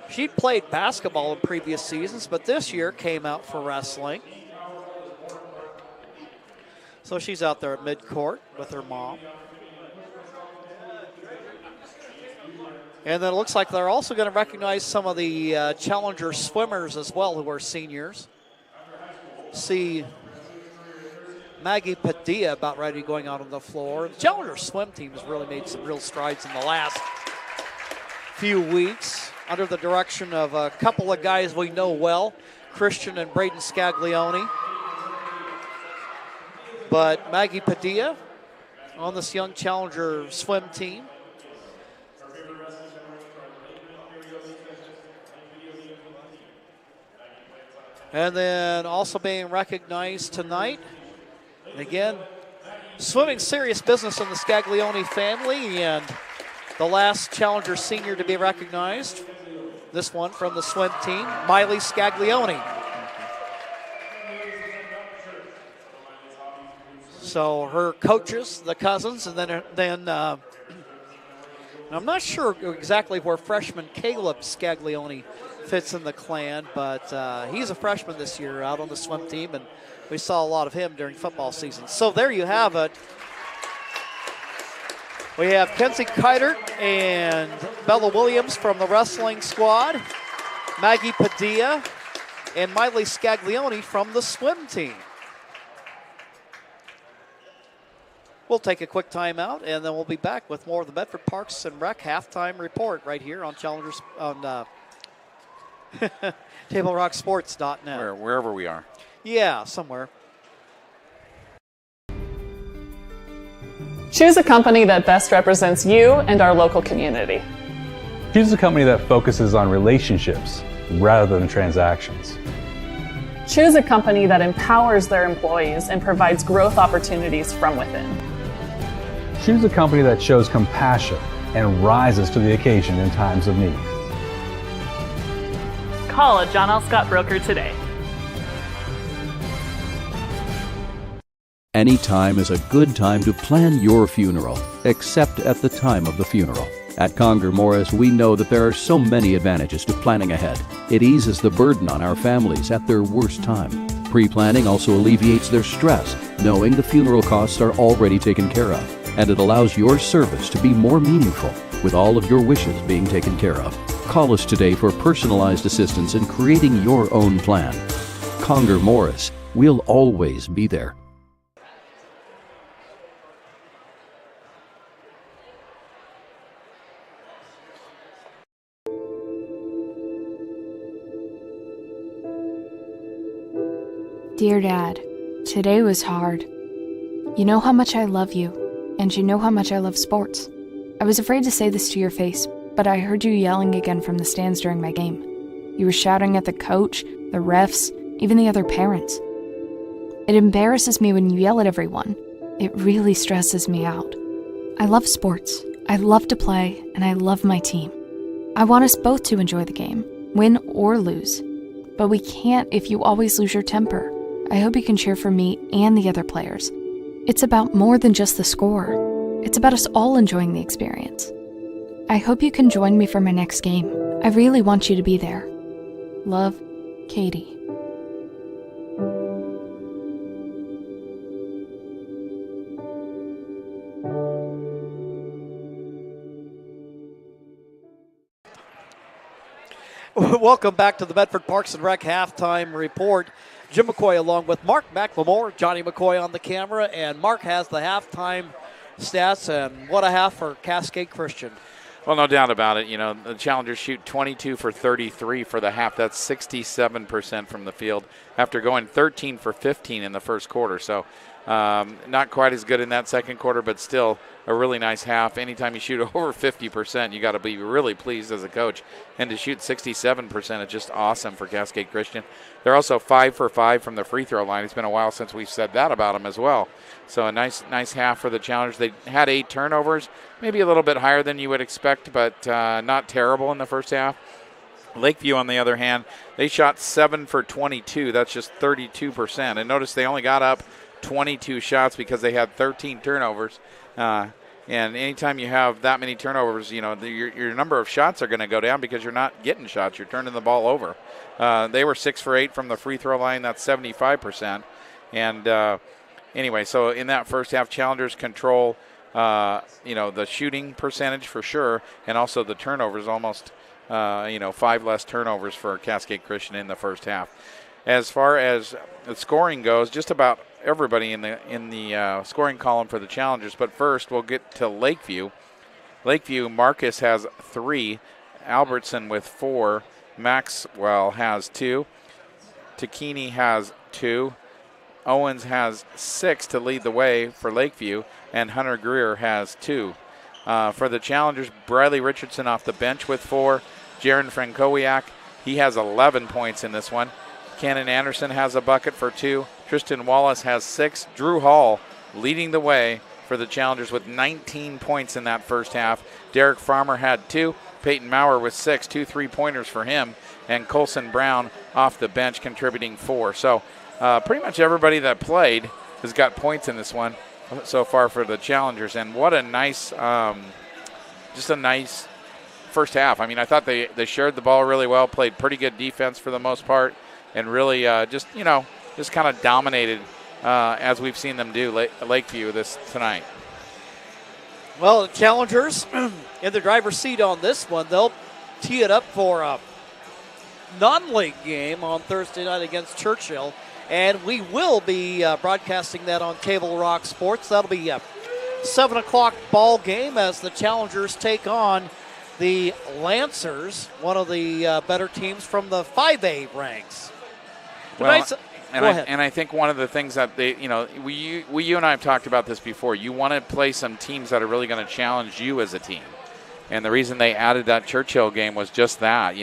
She'd played basketball in previous seasons, but this year came out for wrestling. So she's out there at midcourt with her mom. And then it looks like they're also going to recognize some of the challenger swimmers as well who are seniors. See Maggie Padilla about ready going out on the floor. The challenger swim team has really made some real strides in the last few weeks under the direction of a couple of guys we know well, Christian and Braden Scaglione. But Maggie Padilla on this young challenger swim team. And then also being recognized tonight, and again, swimming serious business in the Scaglione family, and the last challenger senior to be recognized, this one from the swim team, Miley Scaglione. So her coaches, the cousins, and then I'm not sure exactly where freshman Caleb Scaglione fits in the clan, but he's a freshman this year out on the swim team, and we saw a lot of him during football season. So there you have it. We have Kenzie Kiter and Bella Williams from the wrestling squad, Maggie Padilla and Miley Scaglione from the swim team. We'll take a quick timeout, and then we'll be back with more of the Bedford Parks and Rec halftime report right here on Challengers on TableRockSports.net. Wherever we are. Yeah, somewhere. Choose a company that best represents you and our local community. Choose a company that focuses on relationships rather than transactions. Choose a company that empowers their employees and provides growth opportunities from within. Choose a company that shows compassion and rises to the occasion in times of need. Call a John L. Scott broker today. Any time is a good time to plan your funeral, except at the time of the funeral. At Conger Morris, we know that there are so many advantages to planning ahead. It eases the burden on our families at their worst time. Pre-planning also alleviates their stress, knowing the funeral costs are already taken care of. And it allows your service to be more meaningful, with all of your wishes being taken care of. Call us today for personalized assistance in creating your own plan. Conger Morris, we'll always be there. Dear Dad, today was hard. You know how much I love you, and you know how much I love sports. I was afraid to say this to your face, but I heard you yelling again from the stands during my game. You were shouting at the coach, the refs, even the other parents. It embarrasses me when you yell at everyone. It really stresses me out. I love sports, I love to play, and I love my team. I want us both to enjoy the game, win or lose. But we can't if you always lose your temper. I hope you can cheer for me and the other players. It's about more than just the score. It's about us all enjoying the experience. I hope you can join me for my next game. I really want you to be there. Love, Katie. Welcome back to the Bedford Parks and Rec halftime report. Jim McCoy along with Mark McLemore, Johnny McCoy on the camera, and Mark has the halftime stats, and what a half for Cascade Christian. Well, no doubt about it. You know, the Challengers shoot 22 for 33 for the half. That's 67% from the field after going 13 for 15 in the first quarter. So not quite as good in that second quarter, but still a really nice half. Anytime you shoot over 50%, you got to be really pleased as a coach. And to shoot 67% is just awesome for Cascade Christian. They're also 5 for 5 from the free throw line. It's been a while since we've said that about them as well. So a nice half for the Challengers. They had 8 turnovers, maybe a little bit higher than you would expect, but not terrible in the first half. Lakeview, on the other hand, they shot 7 for 22. That's just 32%. And notice they only got up 22 shots because they had 13 turnovers. And anytime you have that many turnovers, you know, your number of shots are going to go down because you're not getting shots. You're turning the ball over. They were 6 for 8 from the free throw line. That's 75%. And anyway, so in that first half, Challengers control, the shooting percentage for sure, and also the turnovers, almost, 5 less turnovers for Cascade Christian in the first half. As far as the scoring goes, just about everybody in the scoring column for the Challengers. But first, we'll get to Lakeview. Lakeview, Marcus has 3, Albertson with 4, Maxwell has 2, Takini has 2, Owens has 6 to lead the way for Lakeview, and Hunter Greer has 2. For the Challengers, Bradley Richardson off the bench with 4, Jaron Frankowiak, he has 11 points in this one. Cannon Anderson has a bucket for 2. Tristan Wallace has 6. Drew Hall leading the way for the Challengers with 19 points in that first half. Derek Farmer had 2. Peyton Maurer with 6, 2 3-pointers for him. And Colson Brown off the bench contributing 4. So pretty much everybody that played has got points in this one so far for the Challengers. And what a nice, just a nice first half. I mean, I thought they shared the ball really well, played pretty good defense for the most part, and really just kind of dominated as we've seen them do Lakeview this tonight. Well, the Challengers in the driver's seat on this one. They'll tee it up for a non-league game on Thursday night against Churchill, and we will be broadcasting that on Table Rock Sports. That'll be a 7 o'clock ball game as the Challengers take on the Lancers, one of the better teams from the 5A ranks. Well, Go ahead. And I think one of the things that you and I have talked about this before. You want to play some teams that are really going to challenge you as a team. And the reason they added that Churchill game was just that.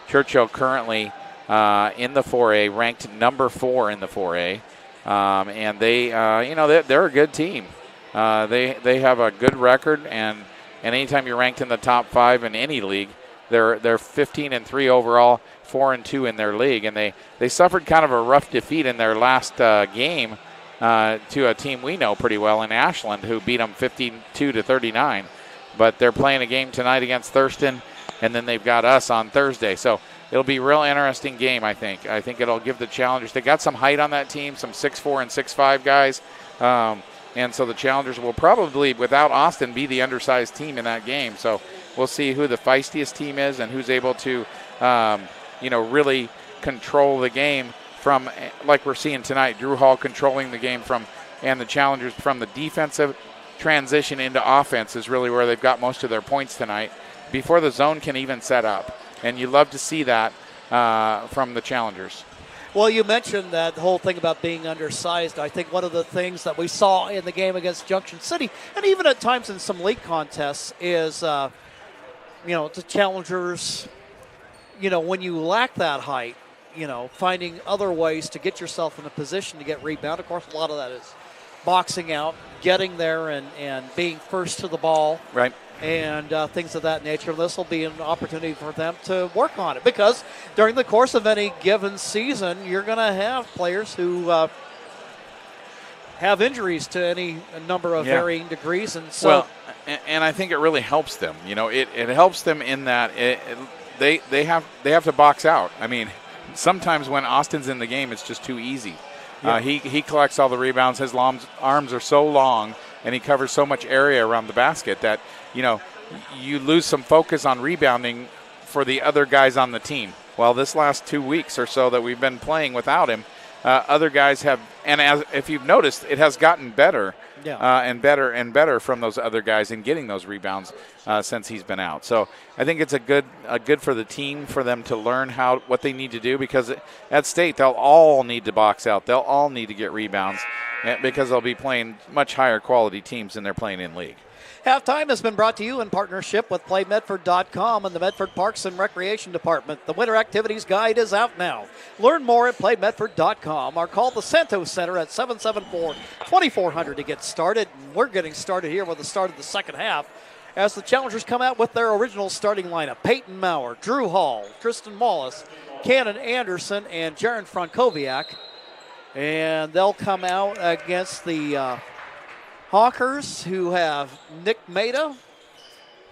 Churchill currently in the 4A, ranked number 4 in the 4A. And they're a good team. They have a good record, and anytime you're ranked in the top 5 in any league, they're 15-3 overall, 4-2 in their league, and they suffered kind of a rough defeat in their last game to a team we know pretty well in Ashland, who beat them 52-39. But they're playing a game tonight against Thurston, and then they've got us on Thursday. So it'll be a real interesting game, I think. I think it'll give the Challengers. They got some height on that team, some 6'4" and 6'5" guys. And so the Challengers will probably, without Austin, be the undersized team in that game. So we'll see who the feistiest team is and who's able to, really control the game from, like we're seeing tonight, Drew Hall controlling the game and the Challengers from the defensive transition into offense is really where they've got most of their points tonight before the zone can even set up. And you love to see that from the Challengers. Well, you mentioned that whole thing about being undersized. I think one of the things that we saw in the game against Junction City, and even at times in some league contests, is, the Challengers, when you lack that height, finding other ways to get yourself in a position to get rebound. Of course, a lot of that is boxing out, getting there and being first to the ball. Right. And things of that nature. This will be an opportunity for them to work on it, because during the course of any given season, you're going to have players who have injuries to any number of varying degrees. And so, and I think it really helps them. It helps them in that they have to box out. I mean, sometimes when Austin's in the game, it's just too easy. Yeah. He collects all the rebounds. His arms are so long, and he covers so much area around the basket that, you lose some focus on rebounding for the other guys on the team. Well, this last 2 weeks or so that we've been playing without him, other guys have, and if you've noticed, it has gotten better and better and better from those other guys in getting those rebounds since he's been out. So I think it's a good for the team for them to learn what they need to do, because at state they'll all need to box out. They'll all need to get rebounds because they'll be playing much higher quality teams than they're playing in league. Halftime has been brought to you in partnership with PlayMedford.com and the Medford Parks and Recreation Department. The Winter Activities Guide is out now. Learn more at PlayMedford.com or call the Santos Center at 774-2400 to get started. We're getting started here with the start of the second half as the Challengers come out with their original starting lineup. Peyton Maurer, Drew Hall, Tristan Wallace, Cannon Anderson, and Jaron Frankowiak. And they'll come out against the Hawkers, who have Nick Maida,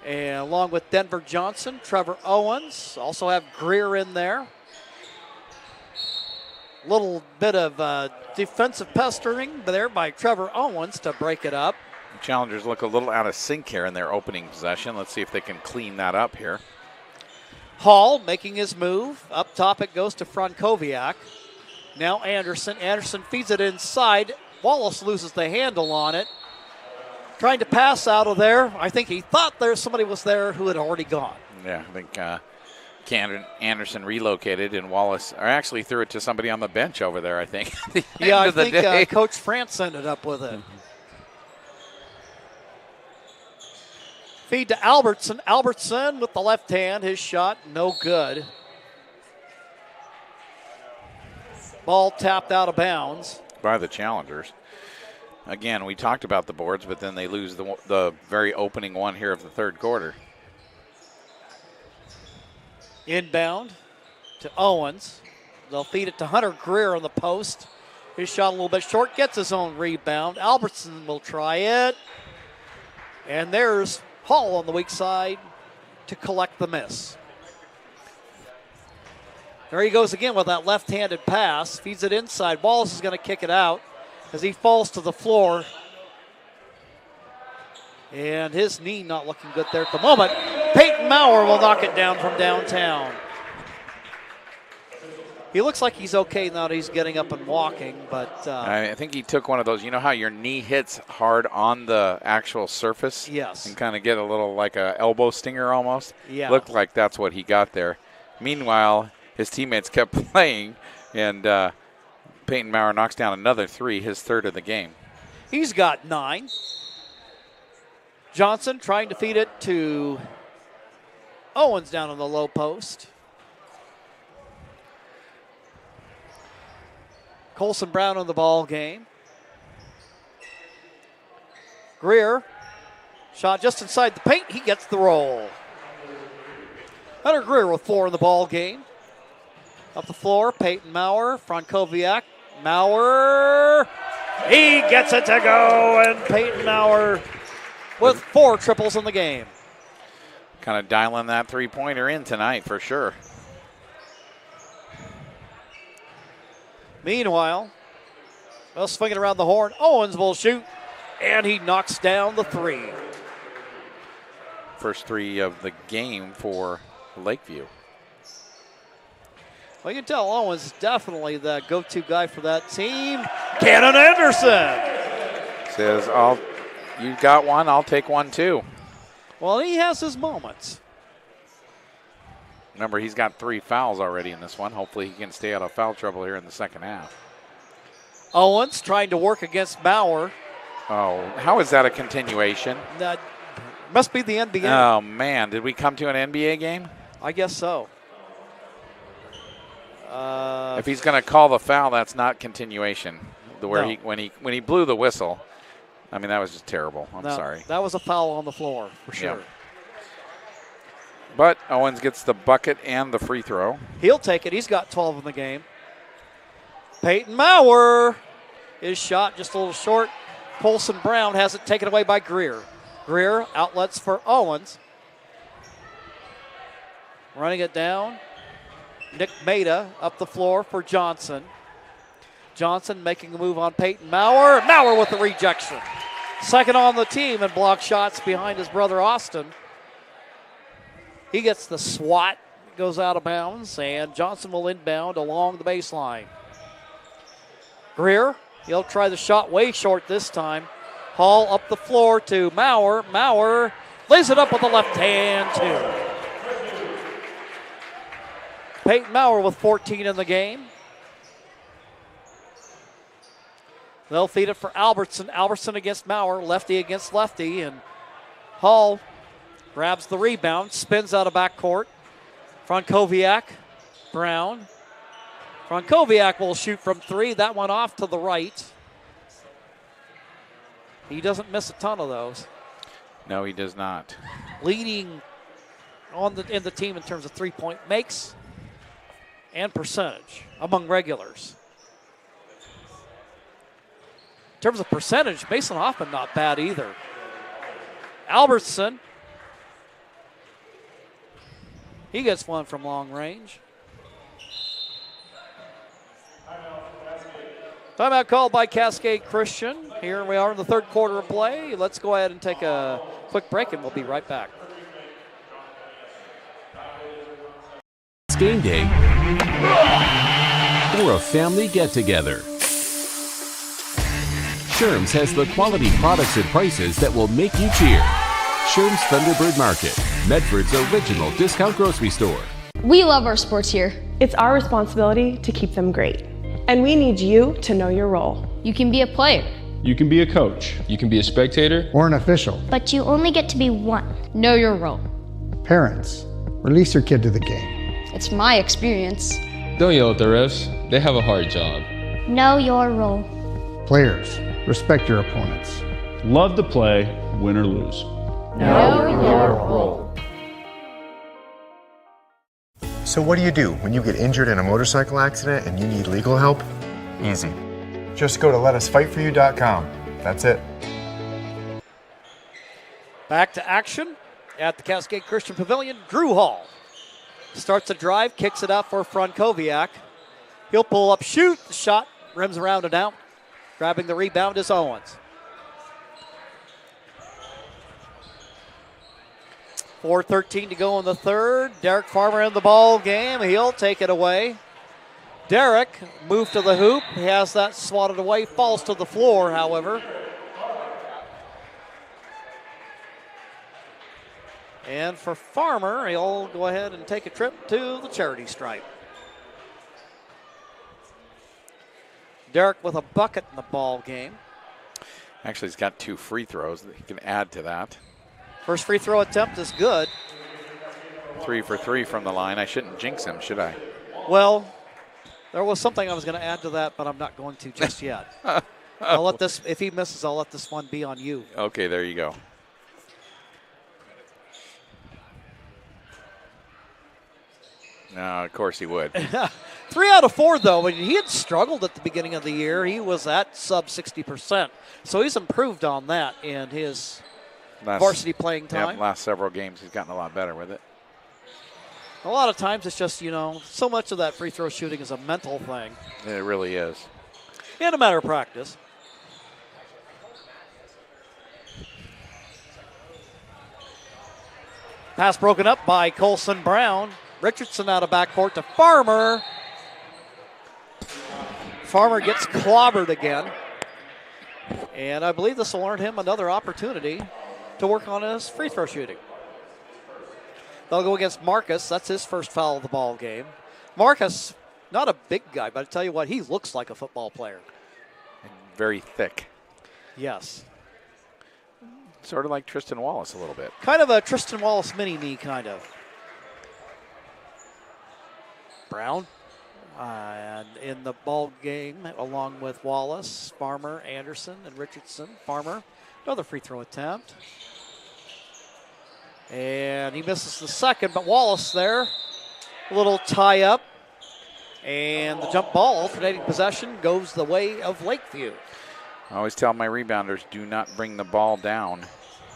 and along with Denver Johnson, Trevor Owens. Also have Greer in there. Little bit of defensive pestering there by Trevor Owens to break it up. The Challengers look a little out of sync here in their opening possession. Let's see if they can clean that up here. Hall making his move. Up top it goes to Frankowiak. Now Anderson. Anderson feeds it inside. Wallace loses the handle on it. Trying to pass out of there. I think he thought somebody was there who had already gone. Yeah, I think Cannon Anderson relocated, and Wallace actually threw it to somebody on the bench over there, I think. I think Coach France ended up with it. Feed to Albertson. Albertson with the left hand. His shot, no good. Ball tapped out of bounds. By the Challengers. Again, we talked about the boards, but then they lose the very opening one here of the third quarter. Inbound to Owens. They'll feed it to Hunter Greer on the post. His shot a little bit short, gets his own rebound. Albertson will try it. And there's Hall on the weak side to collect the miss. There he goes again with that left-handed pass. Feeds it inside. Wallace is going to kick it out as he falls to the floor. And his knee not looking good there at the moment. Peyton Maurer will knock it down from downtown. He looks like he's okay now that he's getting up and walking, but... I think he took one of those. You know how your knee hits hard on the actual surface? Yes. And kind of get a little like a elbow stinger almost? Yeah. Looked like that's what he got there. Meanwhile, his teammates kept playing, and Peyton Maurer knocks down another 3, his 3rd of the game. He's got 9. Johnson trying to feed it to Owens down on the low post. Colson Brown on the ball game. Greer, shot just inside the paint. He gets the roll. Hunter Greer with 4 in the ball game. Up the floor, Peyton Maurer, Frankowiak. Maurer, he gets it to go, and Peyton Maurer with 4 triples in the game. Kind of dialing that three-pointer in tonight for sure. Meanwhile, well, swinging around the horn, Owens will shoot, and he knocks down the 3. First 3 of the game for Lakeview. Well, you can tell Owens is definitely the go-to guy for that team. Cannon Anderson says, you got one, I'll take one too. Well, he has his moments. Remember, he's got 3 fouls already in this one. Hopefully he can stay out of foul trouble here in the second half. Owens trying to work against Maurer. Oh, how is that a continuation? That must be the NBA. Oh, man. Did we come to an NBA game? I guess so. If he's going to call the foul, that's not continuation. Where No. when he blew the whistle, I mean, that was just terrible. I'm No, sorry. That was a foul on the floor for sure. Yeah. But Owens gets the bucket and the free throw. He'll take it. He's got 12 in the game. Peyton Maurer. His shot just a little short. Colson Brown has it taken away by Greer. Greer outlets for Owens. Running it down. Nick Maida up the floor for Johnson. Johnson making a move on Peyton Maurer. Maurer with the rejection. Second on the team and block shots behind his brother Austin. He gets the swat, goes out of bounds, and Johnson will inbound along the baseline. Greer, he'll try the shot way short this time. Hall up the floor to Maurer. Maurer lays it up with the left hand, too. Peyton Maurer with 14 in the game. They'll feed it for Albertson. Albertson against Maurer, lefty against lefty, and Hall grabs the rebound, spins out of backcourt. Frankowiak, Brown. Frankowiak will shoot from 3. That one off to the right. He doesn't miss a ton of those. No, he does not. Leading in the team in terms of three-point makes and percentage among regulars. In terms of percentage, Mason Hoffman not bad either. Albertson. He gets one from long range. Timeout called by Cascade Christian. Here we are in the third quarter of play. Let's go ahead and take a quick break, and we'll be right back. It's game day or a family get-together. Sherm's has the quality products and prices that will make you cheer. Sherm's Thunderbird Market, Medford's original discount grocery store. We love our sports here. It's our responsibility to keep them great. And we need you to know your role. You can be a player. You can be a coach. You can be a spectator. Or an official. But you only get to be one. Know your role. Parents, release your kid to the game. It's my experience. Don't yell at the refs. They have a hard job. Know your role. Players, respect your opponents. Love to play, win or lose. Know your role. So what do when you get injured in a motorcycle accident and you need legal help? Easy. Just go to letusfightforyou.com. That's it. Back to action at the Cascade Christian Pavilion. Drew Hall starts a drive, kicks it out for Frankowiak. He'll pull up, shoot. The shot rims around and out. Grabbing the rebound is Owens. 4:13 to go in the third. Derek Farmer in the ball game. He'll take it away. Derek moved to the hoop. He has that swatted away. Falls to the floor, however. And for Farmer, he'll go ahead and take a trip to the charity stripe. Derek with a bucket in the ball game. Actually, he's got 2 free throws that he can add to that. First free throw attempt is good. 3 for 3 from the line. I shouldn't jinx him, should I? Well, there was something I was going to add to that, but I'm not going to just yet. I'll let this, if he misses, I'll let this one be on you. Okay, there you go. No, of course he would. 3 out of 4, though. And he had struggled at the beginning of the year. He was at sub 60%. So he's improved on that in his varsity playing time. Yeah, last several games, he's gotten a lot better with it. A lot of times it's just, so much of that free throw shooting is a mental thing. It really is. And a matter of practice. Pass broken up by Colson Brown. Richardson out of backcourt to Farmer. Farmer gets clobbered again. And I believe this will earn him another opportunity to work on his free throw shooting. They'll go against Marcus. That's his first foul of the ball game. Marcus, not a big guy, but I tell you what, he looks like a football player. And very thick. Yes. Sort of like Tristan Wallace a little bit. Kind of a Tristan Wallace mini-me, kind of. Brown and in the ball game along with Wallace, Farmer, Anderson, and Richardson. Farmer, another free throw attempt. And he misses the second, but Wallace there. A little tie up. And the jump ball, alternating possession, goes the way of Lakeview. I always tell my rebounders, do not bring the ball down,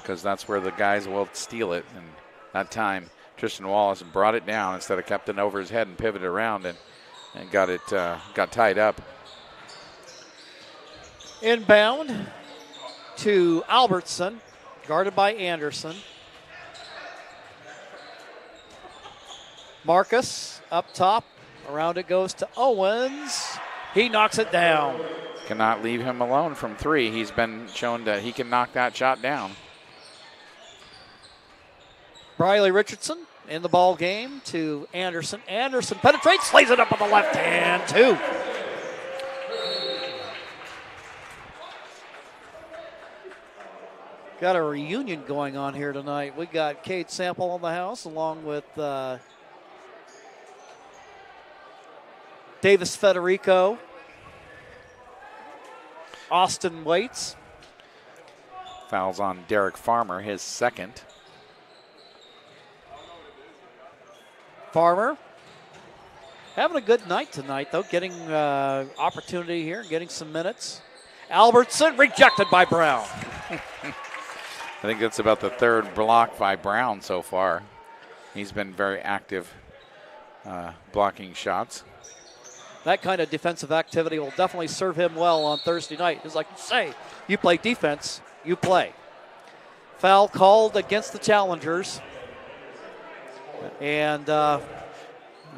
because that's where the guys will steal it. And that time, Tristan Wallace brought it down instead of kept it over his head and pivoted around and got tied up. Inbound to Albertson, guarded by Anderson. Marcus up top. Around it goes to Owens. He knocks it down. Cannot leave him alone from 3. He's been shown that he can knock that shot down. Briley Richardson in the ball game to Anderson. Anderson penetrates, lays it up on the left hand, 2. Got a reunion going on here tonight. We got Kate Sample in the house along with Davis Federico, Austin Waits. Fouls on Derek Farmer, his second. Farmer having a good night tonight, though, getting opportunity here, getting some minutes. Albertson rejected by Brown. I think that's about the 3rd block by Brown so far. He's been very active blocking shots. That kind of defensive activity will definitely serve him well on Thursday night. It's like you say, you play defense, you play. Foul called against the challengers. And I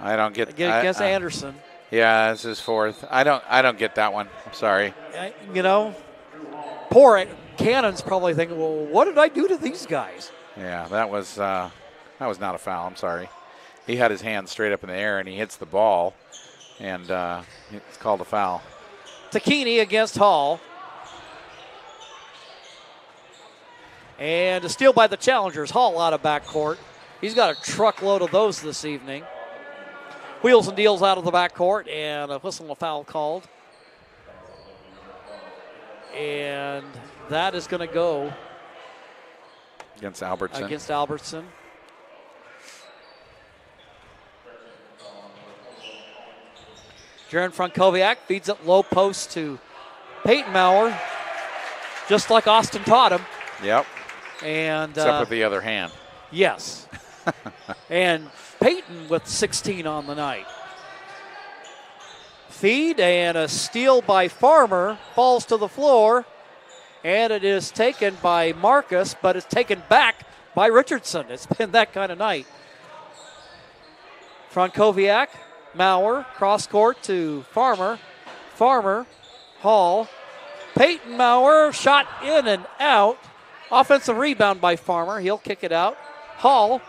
don't get against Anderson. Yeah, this is 4th. I don't get that one. I'm sorry. Poor Cannon's probably thinking, well, what did I do to these guys? Yeah, that was not a foul. I'm sorry. He had his hand straight up in the air and he hits the ball, and it's called a foul. Takini against Hall. And a steal by the challengers. Hall out of backcourt. He's got a truckload of those this evening. Wheels and deals out of the backcourt, and a whistle and a foul called. And that is going to go against Albertson. Jaron Frankowiak feeds it low post to Peyton Maurer, just like Austin taught him. Yep. And except with the other hand. Yes. And Peyton with 16 on the night. Feed and a steal by Farmer, falls to the floor, and it is taken by Marcus, but it's taken back by Richardson. It's been that kind of night. Frankowiak, Maurer, cross court to Farmer. Farmer, Hall, Peyton Maurer, shot in and out. Offensive rebound by Farmer. He'll kick it out. Hall,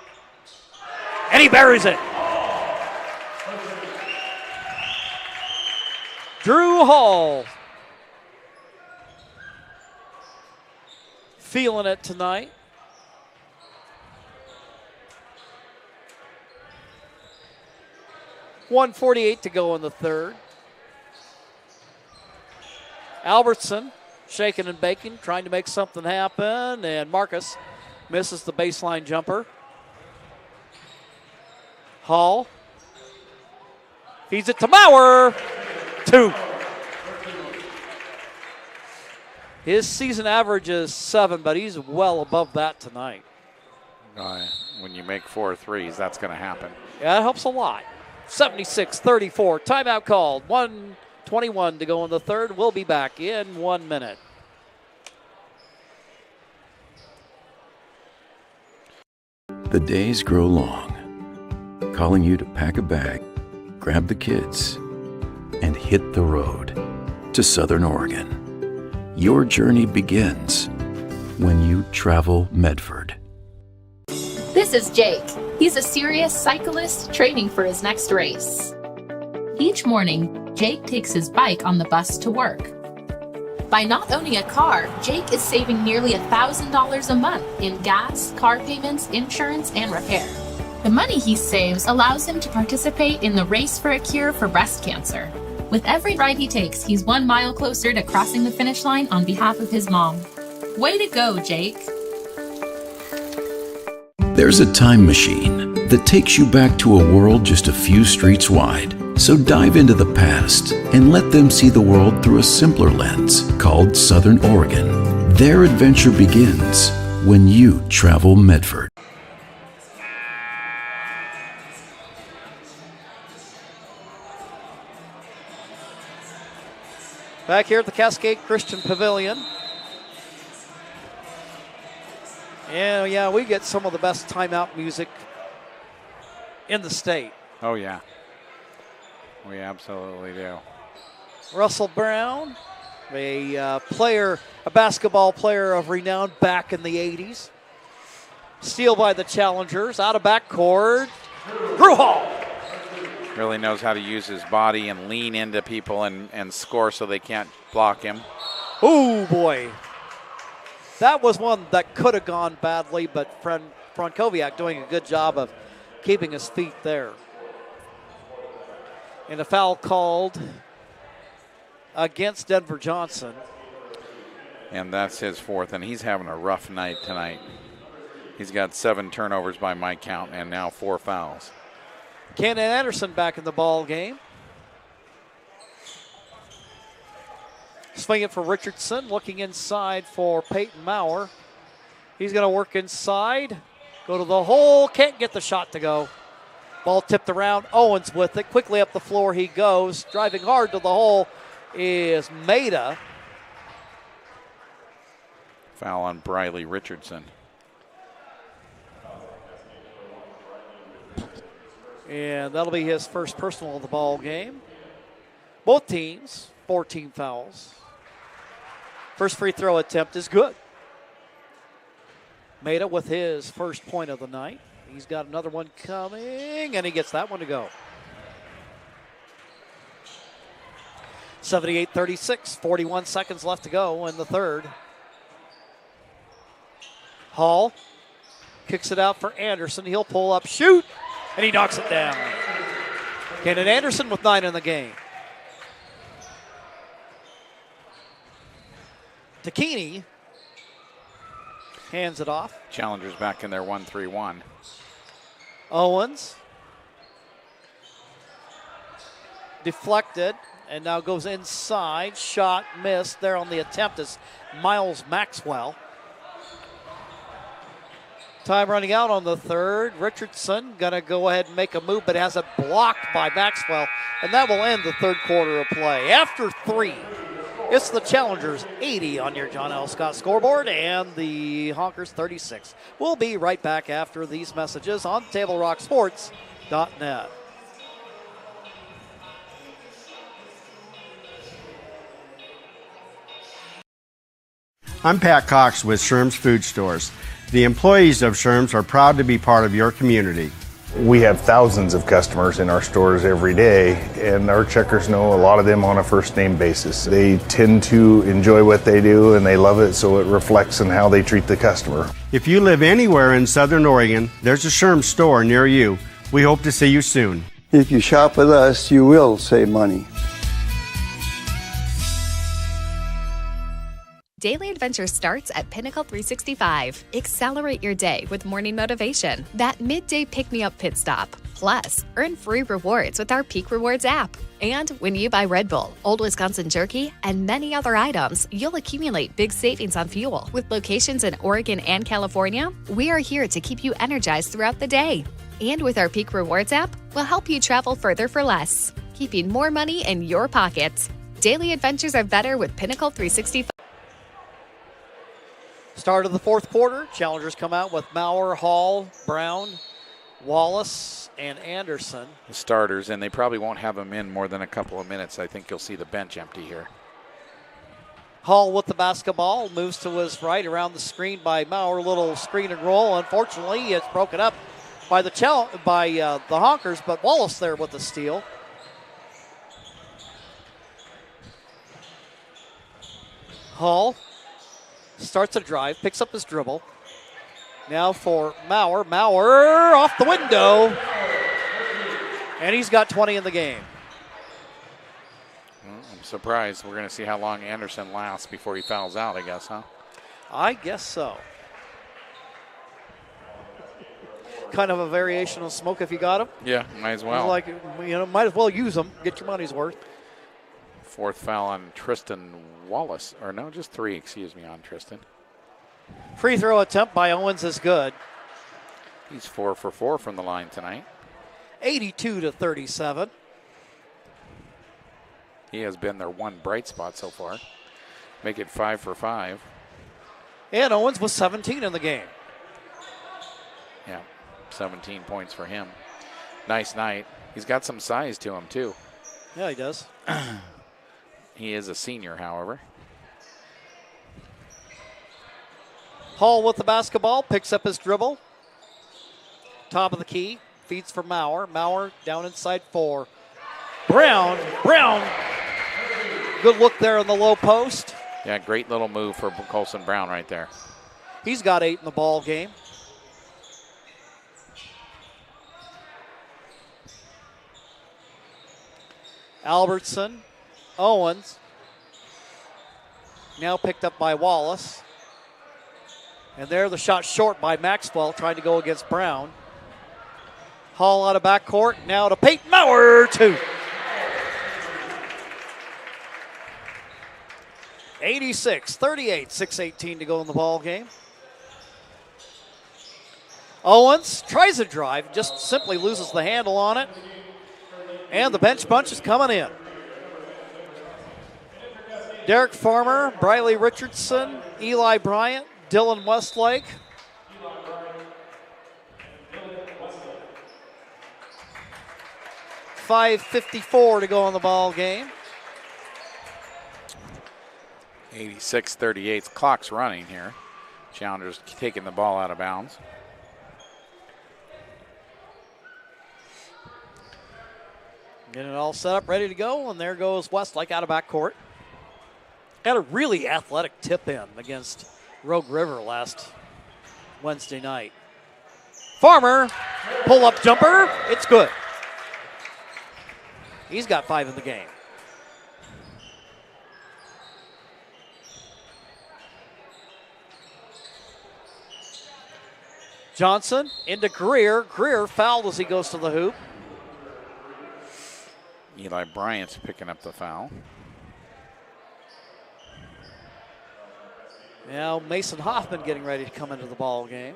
and he buries it. Drew Hall. Feeling it tonight. .148 to go in the third. Albertson shaking and baking, trying to make something happen, and Marcus misses the baseline jumper. Hall feeds it to Maurer. 2. His season average is 7, but he's well above that tonight. When you make 4 threes, that's going to happen. Yeah, it helps a lot. 76-34. Timeout called. 1:21 to go in the third. We'll be back in 1 minute. The days grow long, calling you to pack a bag, grab the kids, and hit the road to Southern Oregon. Your journey begins when you travel Medford. This is Jake. He's a serious cyclist training for his next race. Each morning, Jake takes his bike on the bus to work. By not owning a car, Jake is saving nearly $1,000 a month in gas, car payments, insurance, and repair. The money he saves allows him to participate in the Race for a Cure for breast cancer. With every ride he takes, he's 1 mile closer to crossing the finish line on behalf of his mom. Way to go, Jake. There's a time machine that takes you back to a world just a few streets wide. So dive into the past and let them see the world through a simpler lens called Southern Oregon. Their adventure begins when you travel Medford. Back here at the Cascade Christian Pavilion. And yeah, we get some of the best timeout music in the state. Oh, yeah. We absolutely do. Russell Brown, a basketball player of renown back in the 80s. Steal by the challengers, out of backcourt. Drew Hall. Really knows how to use his body and lean into people and score so they can't block him. Oh, boy. That was one that could have gone badly, but Frankowiak doing a good job of keeping his feet there. And a foul called against Denver Johnson. And that's his 4th, and he's having a rough night tonight. He's got 7 turnovers by my count and now 4 fouls. Cannon Anderson back in the ball game. Swing it for Richardson, looking inside for Peyton Maurer. He's going to work inside, go to the hole, can't get the shot to go. Ball tipped around, Owens with it. Quickly up the floor he goes. Driving hard to the hole is Maida. Foul on Briley Richardson. And that'll be his first personal of the ball game. Both teams, 14 fouls. First free throw attempt is good. Maida with his first point of the night. He's got another one coming, and he gets that one to go. 78-36, 41 seconds left to go in the third. Hall kicks it out for Anderson. He'll pull up, shoot, and he knocks it down. Cannon Anderson with 9 in the game. Takini hands it off. Challengers back in their 1-3-1. Owens deflected and now goes inside. Shot missed there on the attempt is Miles Maxwell. Time running out on the third. Richardson going to go ahead and make a move, but has it blocked by Maxwell, and that will end the third quarter of play. After 3 It's the Challengers 80 on your John L. Scott scoreboard and the Honkers 36. We'll be right back after these messages on TableRockSports.net. I'm Pat Cox with Sherm's Food Stores. The employees of Sherm's are proud to be part of your community. We have thousands of customers in our stores every day, and our checkers know a lot of them on a first name basis. They tend to enjoy what they do and they love it, so it reflects in how they treat the customer. If you live anywhere in Southern Oregon, there's a Sherm's store near you. We hope to see you soon. If you shop with us, you will save money. Daily adventure starts at Pinnacle 365. Accelerate your day with morning motivation. That midday pick-me-up pit stop. Plus, earn free rewards with our Peak Rewards app. And when you buy Red Bull, Old Wisconsin Jerky, and many other items, you'll accumulate big savings on fuel. With locations in Oregon and California, we are here to keep you energized throughout the day. And with our Peak Rewards app, we'll help you travel further for less, keeping more money in your pockets. Daily adventures are better with Pinnacle 365. Start of the fourth quarter. Challengers come out with Maurer, Hall, Brown, Wallace, and Anderson. The starters, and they probably won't have them in more than a couple of minutes. I think you'll see the bench empty here. Hall with the basketball, moves to his right around the screen by Maurer. Little screen and roll. Unfortunately, it's broken up by the Honkers, but Wallace there with the steal. Hall starts a drive, picks up his dribble. Now for Maurer. Maurer off the window. And he's got 20 in the game. Well, I'm surprised. We're going to see how long Anderson lasts before he fouls out, I guess, huh? I guess so. Kind of a variation of smoke if you got him. Yeah, might as well. Like, might as well use them. Get your money's worth. Fourth foul on Tristan Wallace. Or no, just 3, excuse me, on Tristan. Free throw attempt by Owens is good. He's 4 for 4 from the line tonight. 82-37. He has been their one bright spot so far. Make it 5 for 5. And Owens was 17 in the game. Yeah, 17 points for him. Nice night. He's got some size to him, too. Yeah, he does. He is a senior, however. Hall with the basketball, picks up his dribble. Top of the key, feeds for Maurer. Maurer down inside 4. Brown. Good look there in the low post. Yeah, great little move for Colson Brown right there. He's got 8 in the ball game. Albertson, Owens, now picked up by Wallace. And there the shot short by Maxwell trying to go against Brown. Hall out of backcourt, now to Peyton Maurer, 2. 86-38, 6:18 to go in the ball game. Owens tries a drive, just simply loses the handle on it. And the bench bunch is coming in. Derek Farmer, Briley Richardson, Eli Bryant, Dylan Westlake. .554 to go in the ball game. 86-38. Clock's running here. Challengers taking the ball out of bounds. Getting it all set up, ready to go, and there goes Westlake out of backcourt. Got a really athletic tip-in against Rogue River last Wednesday night. Farmer, pull-up jumper, it's good. He's got 5 in the game. Johnson into Greer. Greer fouled as he goes to the hoop. Eli Bryant's picking up the foul. Now Mason Hoffman getting ready to come into the ball game.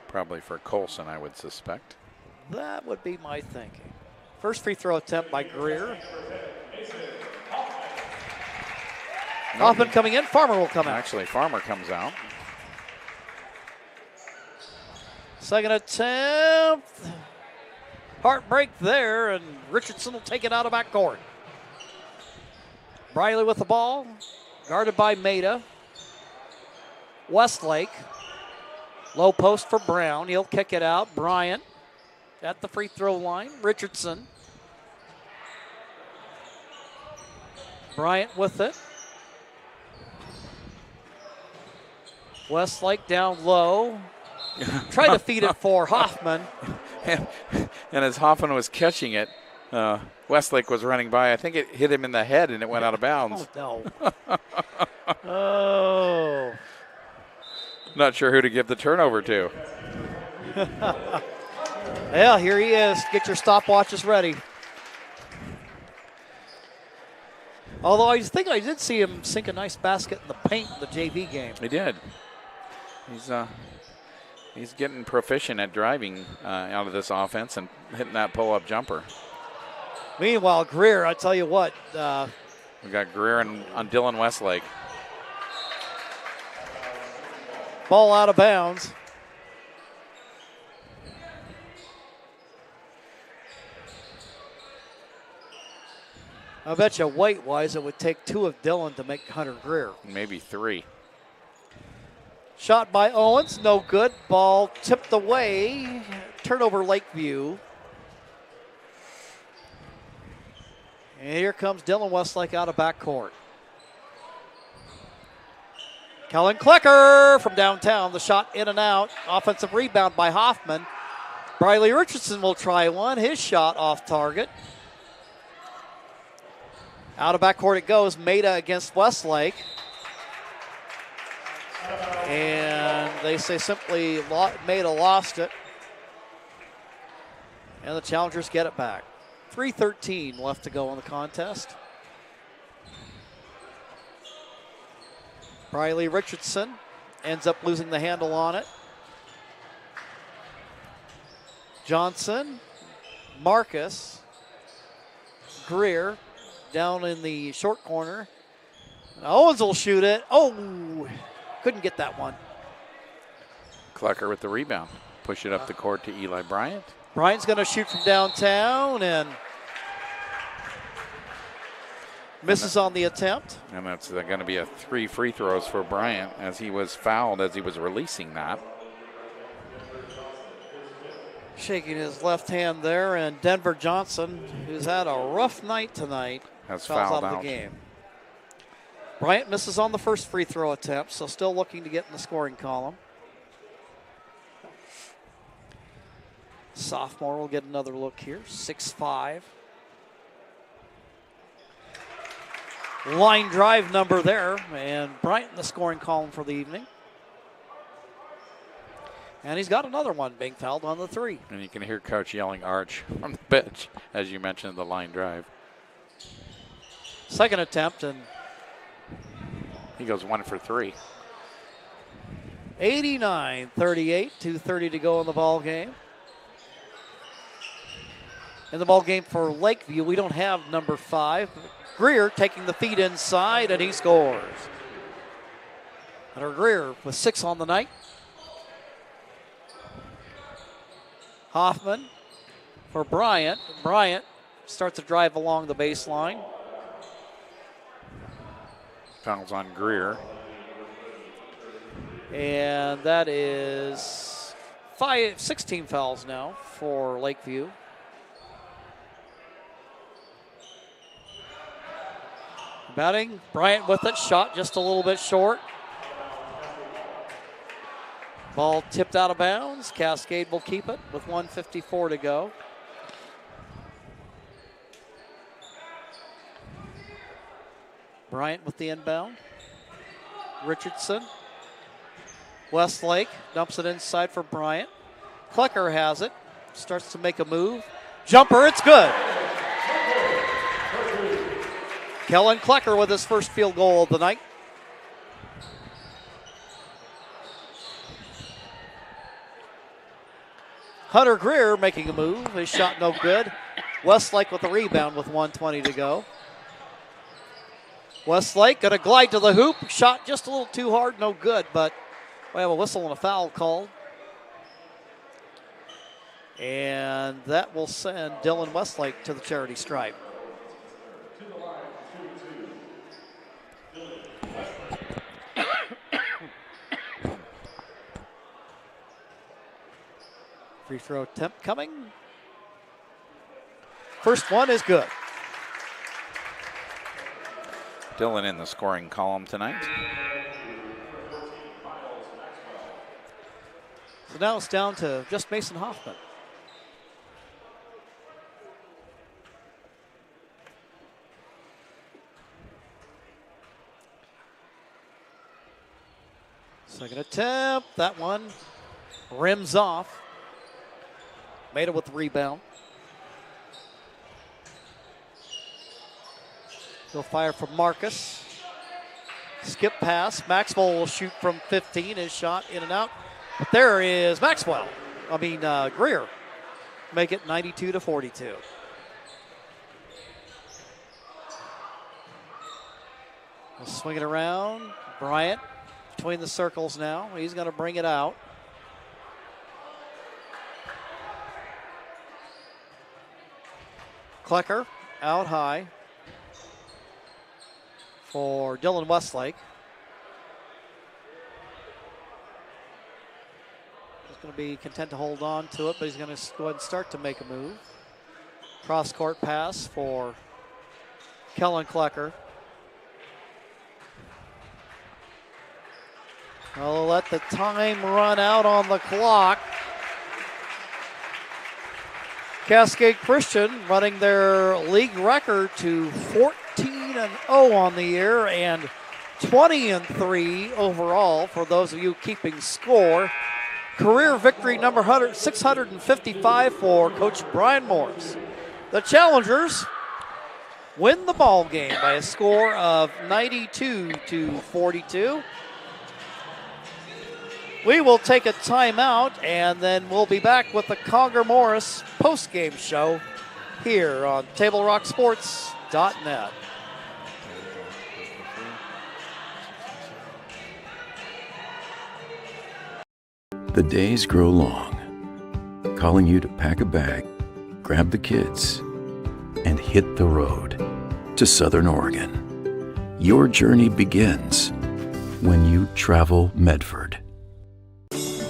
Probably for Colson, I would suspect. That would be my thinking. First free throw attempt by Greer. Hoffman coming in. Farmer will come out. Actually, Farmer comes out. Second attempt. Heartbreak there, and Richardson will take it out of backcourt. Briley with the ball, guarded by Maida. Westlake. Low post for Brown. He'll kick it out. Bryant at the free throw line. Richardson. Bryant with it. Westlake down low. Try to feed it for Hoffman. And as Hoffman was catching it, Westlake was running by. I think it hit him in the head and it went out of bounds. Oh, no. Oh. Not sure who to give the turnover to. Yeah, here he is. Get your stopwatches ready. Although I think I did see him sink a nice basket in the paint in the JV game. He did. He's getting proficient at driving out of this offense and hitting that pull-up jumper. Meanwhile, Greer, I tell you what. We got Greer on Dylan Westlake. Ball out of bounds. I bet you weight-wise it would take 2 of Dylan to make Hunter Greer. Maybe 3. Shot by Owens, no good. Ball tipped away. Turnover Lakeview. And here comes Dylan Westlake out of backcourt. Kellen Klecker from downtown. The shot in and out. Offensive rebound by Hoffman. Briley Richardson will try one. His shot off target. Out of backcourt it goes. Maida against Westlake. And they say simply Maida lost it. And the Challengers get it back. 3:13 left to go in the contest. Briley Richardson ends up losing the handle on it. Johnson, Marcus, Greer down in the short corner. Owens will shoot it. Oh, couldn't get that one. Klecker with the rebound. Push it up the court to Eli Bryant. Bryant's going to shoot from downtown and misses on the attempt. And that's going to be 3 free throws for Bryant as he was fouled as he was releasing that. Shaking his left hand there, and Denver Johnson, who's had a rough night tonight, has fouls fouled out of the game. Bryant misses on the first free throw attempt, so still looking to get in the scoring column. Sophomore will get another look here, 6'5". Line drive number there, and Bryant in the scoring column for the evening. And he's got another one being fouled on the 3. And you can hear Coach yelling Arch from the bench, as you mentioned, the line drive. Second attempt, and he goes 1 for 3. 89-38, 2:30 to go in the ball game. In the ball game for Lakeview, we don't have number 5. Greer taking the feed inside, and he scores. Hunter Greer with 6 on the night. Hoffman for Bryant. Bryant starts to drive along the baseline. Fouls on Greer. And that is 16 fouls now for Lakeview. Batting, Bryant with it, shot just a little bit short. Ball tipped out of bounds. Cascade will keep it with 1:54 to go. Bryant with the inbound. Richardson. Westlake dumps it inside for Bryant. Klecker has it. Starts to make a move. Jumper, it's good. Kellen Klecker with his first field goal of the night. Hunter Greer making a move. His shot no good. Westlake with the rebound with 1:20 to go. Westlake going to glide to the hoop. Shot just a little too hard, no good, but we have a whistle and a foul called. And that will send Dylan Westlake to the charity stripe. Free throw attempt coming. First one is good. Dylan in the scoring column tonight. So now it's down to just Mason Hoffman. Second attempt, that one rims off. Made it with the rebound. He'll fire from Marcus. Skip pass. Maxwell will shoot from 15. His shot in and out. But there is Greer. Make it 92-42. We'll swing it around. Bryant between the circles now. He's going to bring it out. Klecker out high for Dylan Westlake. He's going to be content to hold on to it, but he's going to go ahead and start to make a move. Cross-court pass for Kellen Klecker. I'll let the time run out on the clock. Cascade Christian running their league record to 14-0 on the year and 20-3 overall for those of you keeping score. Career victory number 655 for Coach Brian Morris. The Challengers win the ball game by a score of 92-42. We will take a timeout, and then we'll be back with the Conger Morris postgame show here on TableRockSports.net. The days grow long, calling you to pack a bag, grab the kids, and hit the road to Southern Oregon. Your journey begins when you travel Medford.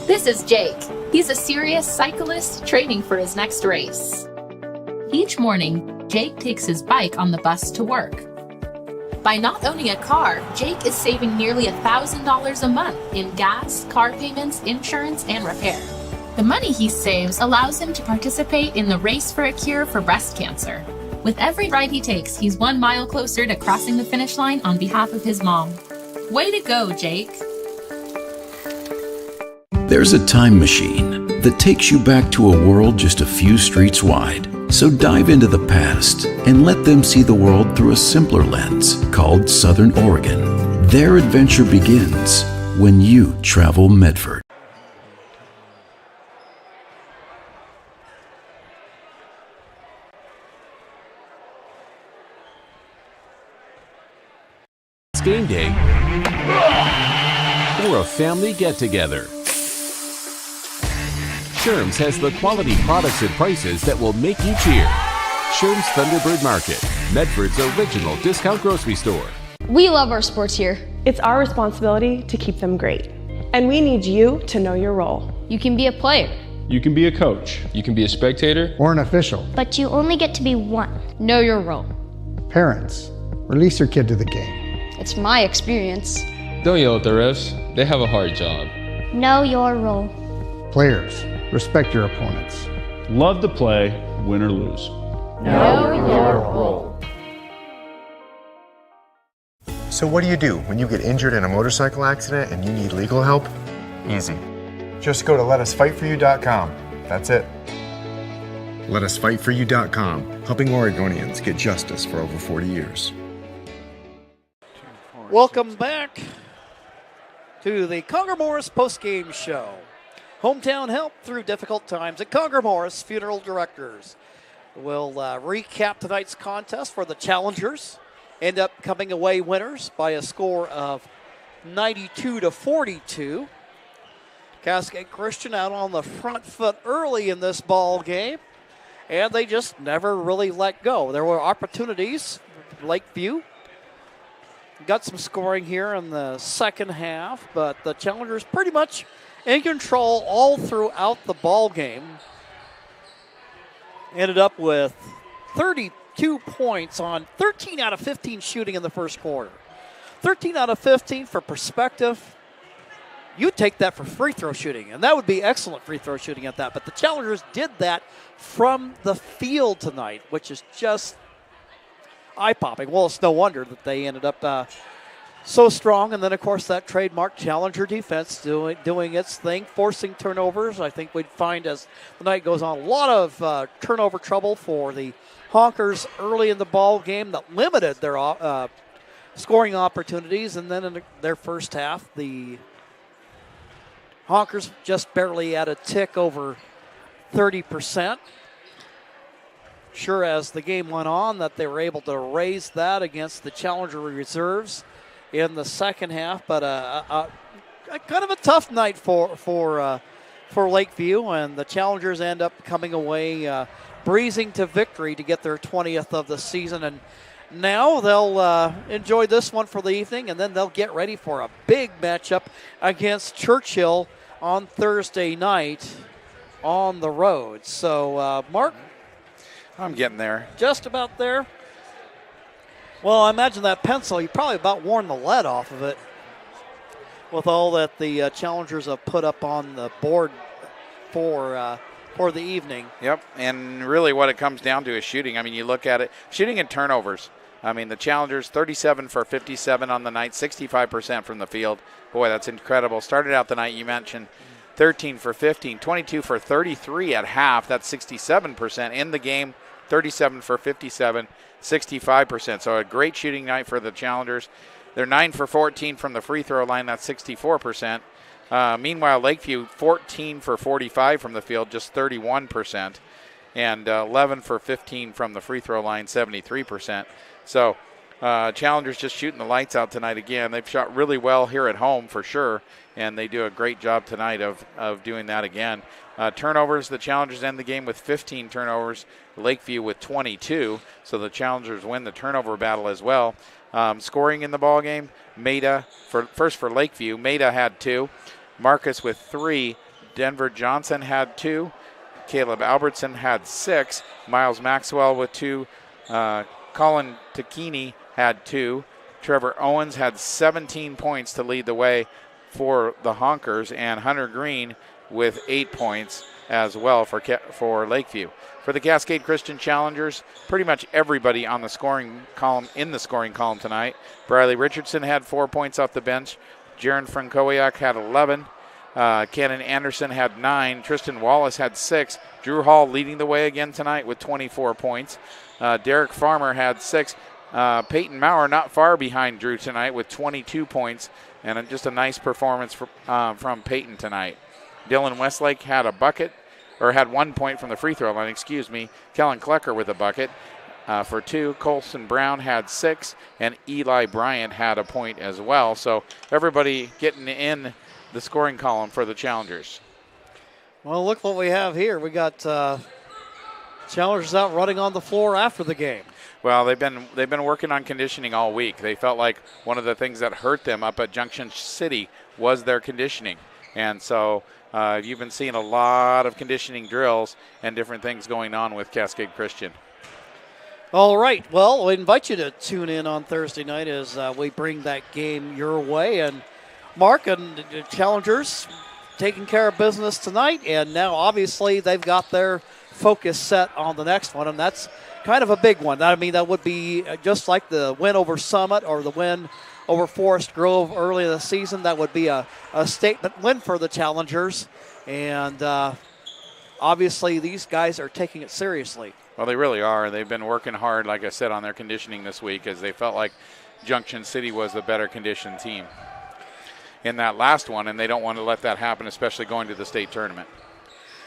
This is Jake. He's a serious cyclist training for his next race. Each morning, Jake takes his bike on the bus to work. By not owning a car, Jake is saving nearly $1,000 a month in gas, car payments, insurance, and repair. The money he saves allows him to participate in the Race for a Cure for breast cancer. With every ride he takes, he's 1 mile closer to crossing the finish line on behalf of his mom. Way to go, Jake. There's a time machine that takes you back to a world just a few streets wide. So dive into the past and let them see the world through a simpler lens called Southern Oregon. Their adventure begins when you travel Medford. It's game day or a family get-together. Sherm's has the quality products and prices that will make you cheer. Sherm's Thunderbird Market, Medford's original discount grocery store. We love our sports here. It's our responsibility to keep them great. And we need you to know your role. You can be a player, You can be a coach. You can be a spectator. Or an official. but you only get to be one. Know your role. Parents, release your kid to the game. It's my experience. Don't yell at the refs. They have a hard job. Know your role. Players, respect your opponents. Love to play, win or lose. Know your role. So what do you do when you get injured in a motorcycle accident and you need legal help? Easy. Just go to letusfightforyou.com. That's it. Letusfightforyou.com, helping Oregonians get justice for over 40 years. Welcome back to the Conger Morris postgame show. Hometown help through difficult times at Conger Morris Funeral Directors. We'll recap tonight's contest for the Challengers end up coming away winners by a score of 92-42. Cascade Christian out on the front foot early in this ball game, and they just never really let go. There were opportunities. Lakeview got some scoring here in the second half, but the Challengers pretty much in control all throughout the ball game. Ended up with 32 points on 13 out of 15 shooting in the first quarter. 13 out of 15 for perspective. You'd take that for free throw shooting, and that would be excellent free throw shooting at that. But the Challengers did that from the field tonight, which is just eye-popping. Well, it's no wonder that they ended up so strong. And then, of course, that trademark Challenger defense doing its thing, forcing turnovers. I think we'd find as the night goes on a lot of turnover trouble for the Honkers early in the ball game that limited their scoring opportunities. And then in their first half, the Honkers just barely at a tick over 30%. Sure, as the game went on, that they were able to raise that against the Challenger reserves in the second half. But a kind of a tough night for Lakeview, and the Challengers end up coming away breezing to victory to get their 20th of the season. And now they'll enjoy this one for the evening, and then they'll get ready for a big matchup against Churchill on Thursday night on the road. So, Mark? I'm getting there. Just about there? Well, I imagine that pencil, you probably about worn the lead off of it with all that the Challengers have put up on the board for the evening. Yep, and really what it comes down to is shooting. I mean, you look at it, shooting and turnovers. I mean, the Challengers, 37 for 57 on the night, 65% from the field. Boy, that's incredible. Started out the night, you mentioned, 13 for 15, 22 for 33 at half. That's 67%. In the game, 37 for 57, 65%. So a great shooting night for the Challengers. They're 9 for 14 from the free throw line. That's 64%. Meanwhile, Lakeview, 14 for 45 from the field, just 31%. And 11 for 15 from the free throw line, 73%. So Challengers just shooting the lights out tonight again. They've shot really well here at home for sure, and they do a great job tonight of doing that again. Turnovers, the Challengers end the game with 15 turnovers, Lakeview with 22, so the Challengers win the turnover battle as well. Scoring in the ball game, Maida, for Lakeview, Maida had 2, Marcus with 3, Denver Johnson had 2, Caleb Albertson had 6, Miles Maxwell with 2, Colin Takini had 2, Trevor Owens had 17 points to lead the way for the Honkers, and Hunter Green with 8 points as well for Lakeview. For the Cascade Christian Challengers, pretty much everybody on the scoring column tonight. Briley Richardson had 4 points off the bench. Jaron Frankowiak had 11. Cannon Anderson had 9. Tristan Wallace had 6. Drew Hall leading the way again tonight with 24 points. Derek Farmer had 6. Peyton Maurer not far behind Drew tonight with 22 points, and just a nice performance from Peyton tonight. Dylan Westlake had had 1 point from the free throw line, Kellen Klecker with a bucket for 2. Colson Brown had 6, and Eli Bryant had a point as well. So everybody getting in the scoring column for the Challengers. Well, look what we have here. We got Challengers out running on the floor after the game. Well, they've been working on conditioning all week. They felt like one of the things that hurt them up at Junction City was their conditioning. And so you've been seeing a lot of conditioning drills and different things going on with Cascade Christian. All right. Well, we invite you to tune in on Thursday night as we bring that game your way. And Mark and the Challengers taking care of business tonight. And now, obviously, they've got their focus set on the next one, and that's kind of a big one. I mean, that would be just like the win over Summit or the win over Forest Grove early in the season. That would be a statement win for the Challengers, and obviously these guys are taking it seriously. Well, they really are. They've been working hard, like I said, on their conditioning this week, as they felt like Junction City was the better conditioned team in that last one, and they don't want to let that happen, especially going to the state tournament.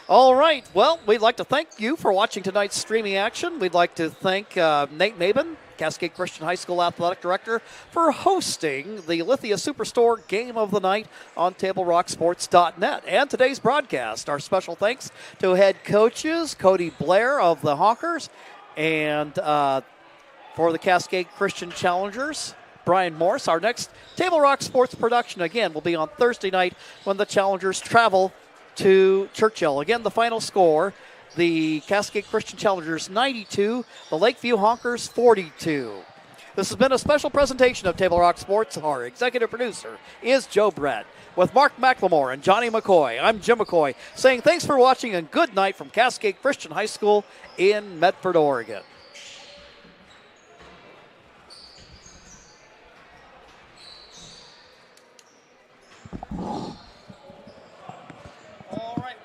All right. Well, we'd like to thank you for watching tonight's streaming action. We'd like to thank Nate Maben Cascade Christian High School Athletic Director, for hosting the Lithia Superstore Game of the Night on TableRockSports.net. And today's broadcast, our special thanks to head coaches Cody Blair of the Honkers and for the Cascade Christian Challengers, Brian Morse. Our next Table Rock Sports production, again, will be on Thursday night when the Challengers travel to Churchill. Again, the final score, the Cascade Christian Challengers 92, the Lakeview Honkers 42. This has been a special presentation of Table Rock Sports. Our executive producer is Joe Brett. With Mark McLemore and Johnny McCoy, I'm Jim McCoy saying thanks for watching and good night from Cascade Christian High School in Medford, Oregon.